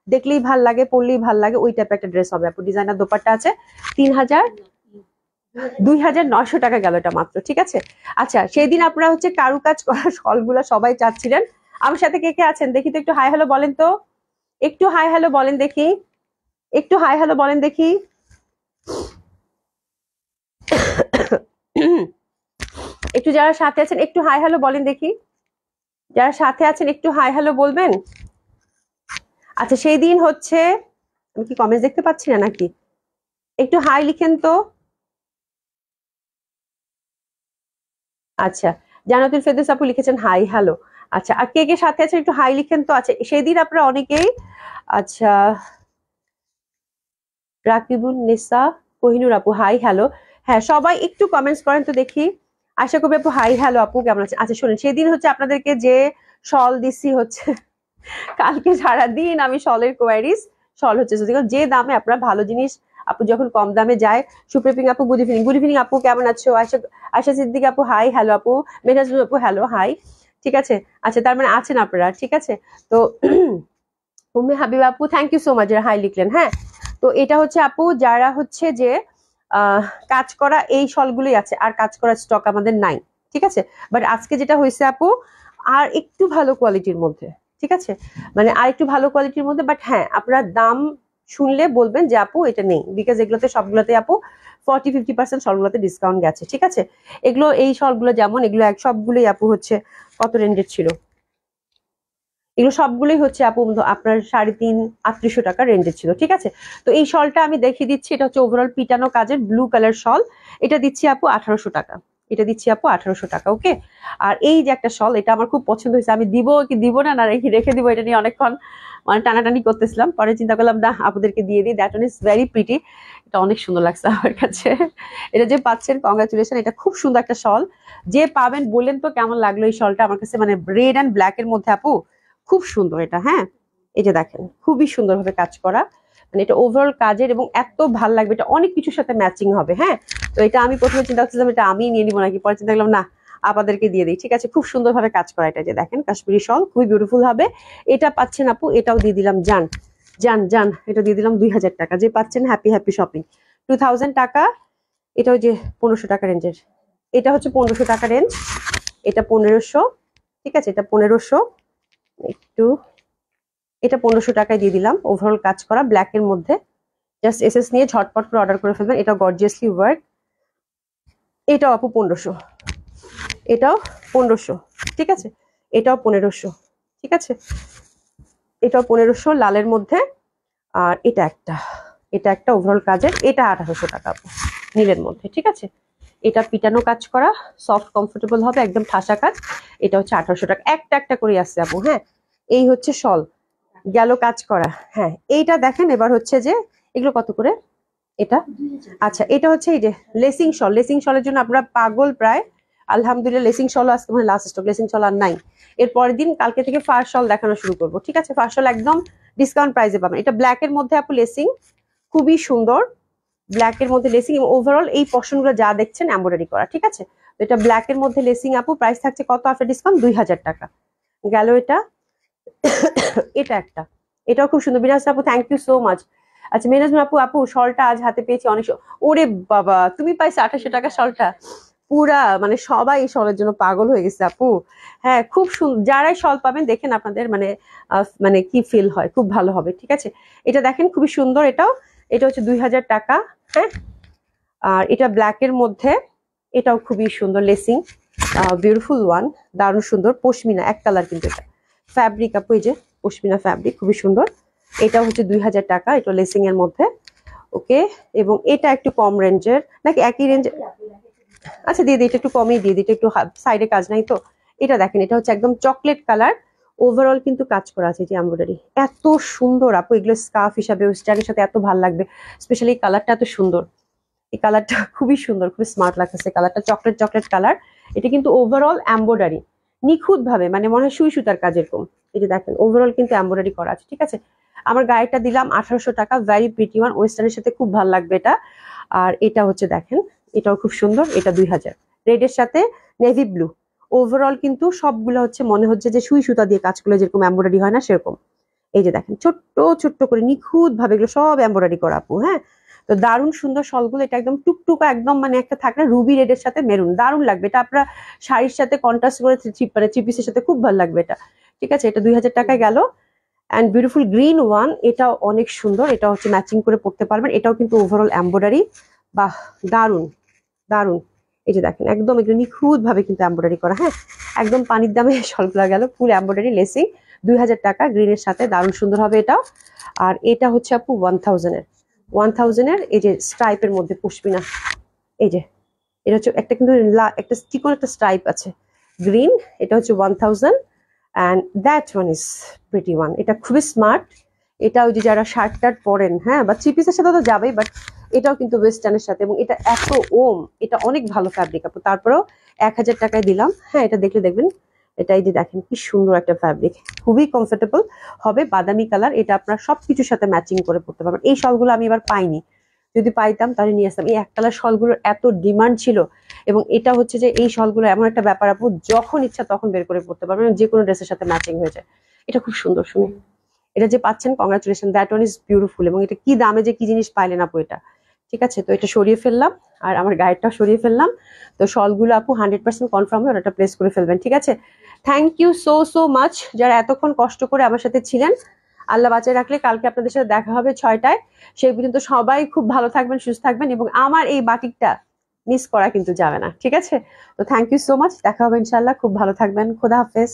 Speaker 1: দেখলেই ভাল লাগে, পরলেই ভাল লাগে, ওই টাইপের একটা ড্রেস হবে আপু। ডিজাইনার দোপাট্টা আছে, 2900 টাকা গেল এটা মাত্র, ঠিক আছে। আচ্ছা, সেই দিন আপনারা হচ্ছে কারুকাজ করা শলগুলো সবাই চাচ্ছিলেন। আমার সাথে কে কে আছেন দেখি তো, একটু হাই হ্যালো বলেন তো, একটু হাই হ্যালো বলেন দেখি, একটু হাই হ্যালো বলেন দেখি। একটু যারা সাথে আছেন একটু হাই হ্যালো বলেন দেখি, যারা সাথে আছেন একটু হাই হ্যালো বলবেন। আচ্ছা, সেই দিন হচ্ছে, আমি কি কমেন্টস দেখতে পাচ্ছি না নাকি, একটু হাই লিখেন তো। আচ্ছা, জান্নাতুল ফেরদৌস আপু লিখেছেন হাই হ্যালো। আচ্ছা, আর কে কে সাথে আছেন একটু হাই লিখেন তো। আচ্ছা, সেই দিন আপনারা অনেকেই, আচ্ছা, রাকিবুল নিসা, কোহিনুর আপু হাই হ্যালো। হ্যাঁ, সবাই একটু কমেন্টস করেন তো দেখি। আশা করবি আপু হাই হ্যালো আপু কেমন আছে। আচ্ছা শুনেন, সেদিন হচ্ছে আপনাদেরকে যে শল দিছি হচ্ছে কালকে সারাদিন আমি শলের কোয়ারিজ, শল হচ্ছে যে দামে আপনারা ভালো জিনিস আপু যখন কম দামে যায়। সুপ্রিপিং আপু গুড ইভিনিং, গুড ইভিনিং আপু কেমন আছো। আশা আশা সিদ্দিক আপু হাই হ্যালো আপু, মেঘাজ আপু হ্যালো হাই, ঠিক আছে। আচ্ছা, তার মানে আছেন আপনারা, ঠিক আছে। তো উম্মে হাবিবা আপু থ্যাংক ইউ সো মাচ যারা হাই লিখলেন। হ্যাঁ, তো এটা হচ্ছে আপু যারা হচ্ছে যে কাজ করা এই শলগুলোই আছে, আর কাজ করার স্টক আমাদের নাই, ঠিক আছে। বাট আজকে যেটা হয়েছে আপু, আর একটু ভালো কোয়ালিটির মধ্যে, ঠিক আছে, মানে আর একটু ভালো কোয়ালিটির মধ্যে। বাট হ্যাঁ, আপনারা দাম শুনলে বলবেন যে আপু এটা নেই, বিকজ এগুলোতে সবগুলোতে আপু 40-50% শলগুলোতে ডিসকাউন্ট গেছে, ঠিক আছে। এগুলো এই শলগুলো যেমন এগুলো সবগুলোই আপু হচ্ছে কত রেঞ্জের ছিল, এগুলো সবগুলোই হচ্ছে আপু আপনার 3,500-3,800 টাকা রেঞ্জের ছিল, ঠিক আছে। তো এই শলটা আমি দেখিয়ে দিচ্ছি, এটা হচ্ছে ওভারঅল পিটানো কাজের ব্লু কালার শল, এটা দিচ্ছি আপু 1800 টাকা, এটা দিচ্ছি আপু 1800 টাকা, ওকে। আর এই যে একটা শল, এটা আমার খুব পছন্দ হয়েছে, আমি দিব কি দিব না না রেখে রেখে দিব, এটা নিয়ে অনেকক্ষণ মানে টানাটানি করতেছিলাম, পরে চিন্তা করলাম না আপুদেরকে দিয়ে দিই। That one is very pretty, এটা অনেক সুন্দর লাগছে আমার কাছে। এটা যে পাচ্ছেন কংগ্রাচুলেশন, এটা খুব সুন্দর একটা শল, যে পাবেন বললেন তো কেমন লাগলো এই শলটা আমার কাছে, মানে রেড অ্যান্ড ব্ল্যাক এর মধ্যে আপু খুব সুন্দর এটা। হ্যাঁ, এই যে দেখেন খুবই সুন্দরভাবে কাজ করা, মানে এটা ওভারঅল কাজের এবং এত ভাল লাগবে, এটা অনেক কিছুর সাথে ম্যাচিং হবে। হ্যাঁ, তো এটা আমি প্রথমে চিন্তা করছিলাম এটা আমি নিয়ে নিবো নাকি, পরে চিন্তা করলাম না আপনাদেরকে দিয়ে দিই, ঠিক আছে। খুব সুন্দরভাবে কাজ করা, এটা যে দেখেন কাশ্মীরি শল খুবই বিউটিফুল হবে। এটা পাচ্ছেন আপু, এটাও দিয়ে দিলাম জান জান জান, এটা দিয়ে দিলাম 2000 টাকা, যে পাচ্ছেন হ্যাপি হ্যাপি শপিং 2000 টাকা। এটাও যে 1500 টাকা রেঞ্জের, এটা হচ্ছে 1500 টাকা রেঞ্জ, এটা 1500, ঠিক আছে, এটা 1500, একটু এটা 1500 টাকায় দিয়ে দিলাম, ওভারঅল কাজ করা ব্ল্যাক এর মধ্যে, জাস্ট এসএস নিয়ে ঝটপট করে অর্ডার করে ফেলবেন। এটা গর্জিয়াসলি ওয়ার্ক, এটাও আপু 1500, এটাও 1500, ঠিক আছে, এটাও 1500, ঠিক আছে, এটাও 1500 লালের মধ্যে। আর এটা একটা ওভারঅল কাজের, এটা 1800 টাকা আপু নীলের মধ্যে, ঠিক আছে। এটা পিটানো কাজ করা, সফট কমফোর্টেবল হবে, একদম ঠাসা কাজ, এটা হচ্ছে 1800 টাকা। একটা একটা করে আসছে আপু। হ্যাঁ, এই হচ্ছে শল গেল কাজ করা। হ্যাঁ, এইটা দেখেন এবার হচ্ছে যে এগুলো কত করে এটা। আচ্ছা, এটা হচ্ছে এই যে লেসিং শল, লেসিং শলের জন্য আপনারা পাগল প্রায়। আলহামদুলিল্লাহ লেসিং শল আজকে মানে লাস্ট স্টক, লেসিং শল আর নাই। এর পরের দিন কালকে থেকে ফার্স্ট শল দেখানো শুরু করবো, ঠিক আছে। ফার্স্ট শল একদম ডিসকাউন্ট প্রাইসে পাবেন। এটা ব্ল্যাক এর মধ্যে আপু লেসিং, খুবই সুন্দর ব্ল্যাক এর মধ্যে লেসিং, এবং ওভারঅল এই পশনগুলো যা দেখছেন এমব্রয়ডারি করা, ঠিক আছে। তো এটা ব্ল্যাক এর মধ্যে লেসিং আপু, প্রাইস থাকছে কত আফটার ডিসকাউন্ট 2000 টাকা গেল এটা। এটা একটা, এটাও খুব সুন্দর। বিরাজ আপু থ্যাংক ইউ সো মাচ। আচ্ছা মেনাজ আপু, আপু শলটা আজ হাতে পেয়েছি অনেক ওরে বাবা, তুমি পাইছো 2800 টাকা শলটা, পুরা মানে সবাই এই শলের জন্য পাগল হয়ে গেছে আপু। হ্যাঁ, খুব সুন্দর, যারাই শল পাবেন দেখেন আপনাদের মানে মানে কি ফিল হয়, খুব ভালো হবে, ঠিক আছে। এটা দেখেন খুবই সুন্দর, এটাও, এটা হচ্ছে 2000 টাকা। হ্যাঁ, আর এটা ব্ল্যাক এর মধ্যে, এটাও খুবই সুন্দর লেসিং, বিউটিফুল ওয়ান, দারুণ সুন্দর পশমিনা এক কালার, কিন্তু এটা ফ্যাব্রিক আপু, এই যে পশমিনা ফ্যাব্রিক, খুবই সুন্দর। এটা হচ্ছে 2000 টাকা, এটা লেসিং এর মধ্যে। ওকে, এবং এটা একটু কম রেঞ্জের নাকি একই রেঞ্জ? আচ্ছা দিয়ে দিই, এটা একটু কমই দিয়ে দিই, এটা একটু সাইডে কাজ নাই তো। এটা দেখেন, এটা হচ্ছে একদম চকলেট কালার, ওভারঅল কিন্তু কাজ করা আছে যে এমব্রয়ডারি, এত সুন্দর আপু। এগুলো স্কার্ফ হিসাবে ওয়েস্টার্নের সাথে এত ভালো লাগবে, স্পেশালি এই কালারটা এত সুন্দর। এই কালারটা খুবই সুন্দর, খুবই স্মার্ট লাগতেছে কালারটা, চকলেট চকলেট কালার। এটা কিন্তু ওভারঅল এমব্রয়ডারি নিখুঁত ভাবে, মানে মনে হয় সুই সুতার কাজ এরকম। এই যে দেখেন ওভারঅল কিন্তু এমব্রয়ডারি করা আছে, ঠিক আছে। আমার গায়েটা দিলাম 1800 টাকা, ভেরি প্রিটি ওয়ান, ওয়েস্টার্নের সাথে খুব ভালো লাগবে এটা। আর এটা হচ্ছে দেখেন, এটাও খুব সুন্দর, এটা 2000, রেডের সাথে নেভি ব্লু। ওভারঅল কিন্তু সবগুলো হচ্ছে মনে হচ্ছে যে সুই সুতা দিয়ে কাজ করলে যেরকম এমব্রয়ডারি হয় না সেরকম। এই যে দেখেন ছোট্ট ছোট্ট করে নিখুঁত ভাবে এগুলো সব এমব্রয়ডারি করা আপু, হ্যাঁ। তো দারুণ সুন্দর শলগুলো, এটা একদম টুকটুকা, একদম মানে একটা থাকে না রুবি রেডের সাথে মেরুন, দারুণ লাগবে এটা। আপনার শাড়ির সাথে কন্ট্রাস্ট করে মানে থ্রি পিসের সাথে খুব ভালো লাগবে এটা, ঠিক আছে। এটা 2000 টাকায় গেল। অ্যান্ড বিউটিফুল গ্রিন ওয়ান, এটাও অনেক সুন্দর, এটা হচ্ছে ম্যাচিং করে পড়তে পারবেন। এটাও কিন্তু ওভারঅল এমব্রয়ডারি, বাহ দারুণ দারুণ। এই যে দেখেন একদম এগুলো নিখুঁত ভাবে কিন্তু এমব্রয়ডারি করা, হ্যাঁ। একদম পানির দামে শলগুলো গেল, ফুল এমব্রয়ডারি লেসিং, 2000 টাকা, গ্রিনের সাথে দারুণ সুন্দর হবে এটাও। আর এটা হচ্ছে আপু 1000 এর, এই যে স্ট্রাইপের মধ্যে পশমিনা, এই যে এটা হচ্ছে একটা কিন্তু একটা চিকন একটা স্ট্রাইপ আছে গ্রিন, এটা হচ্ছে 1000। And that one is pretty one, এটা খুবই স্মার্ট। এটা ওই যে যারা শার্ট টার্ট পরেন, হ্যাঁ, বা থ্রি পিসের সাথে তো যাবেই, বাট এটাও কিন্তু ওয়েস্টার্নের সাথে, এবং এটা এত ওম, এটা অনেক ভালো ফ্যাব্রিক আপু। তারপরেও 1000 টাকায় দিলাম, হ্যাঁ। এটা দেখলে দেখবেন, এটা এই যে দেখেন কি সুন্দর একটা ফ্যাব্রিক, খুবই কমফোর্টেবল হবে, বাদামি কালার। এটা আপনার সবকিছুর সাথে ম্যাচিং করে পড়তে পারবেন। এই শলগুলো আমি এবার পাইনি, যদি পাইতাম তাহলে নিয়ে আসতাম। এই এক কালার শলগুলোর এত ডিমান্ড ছিল, এবং এটা হচ্ছে যে এই শলগুলো এমন একটা ব্যাপার আপু, যখন ইচ্ছা তখন বের করে পড়তে পারবেন, যে কোনো ড্রেসের সাথে ম্যাচিং হয়ে যায়। এটা খুব সুন্দর, শুনি এটা যে পাচ্ছেন, congratulation, that one is beautiful. এবং এটা কি দামে যে কি জিনিস পাইলেন আপু এটা, ঠিক আছে। তো এটা সরিয়ে ফেললাম, আর আমার গায়েরটাও সরিয়ে ফেললাম। তো শলগুলো আপু 100% কনফার্ম হয়ে ওটা প্লেস করে ফেলবেন, ঠিক আছে। Thank you so so much যারা এতক্ষণ কষ্ট করে আমার সাথে ছিলেন। আল্লাহ বাঁচায় রাখলে কালকে আপনাদের সাথে দেখা হবে 6টায়। সেই পর্যন্ত সবাই খুব ভালো থাকবেন, সুস্থ থাকবেন, এবং আমার এই বাটিকটা মিস করা কিন্তু যাবে না, ঠিক আছে। তো থ্যাংক ইউ সো মাচ, দেখা হবে ইনশাল্লাহ, খুব ভালো থাকবেন, খোদা হাফেজ।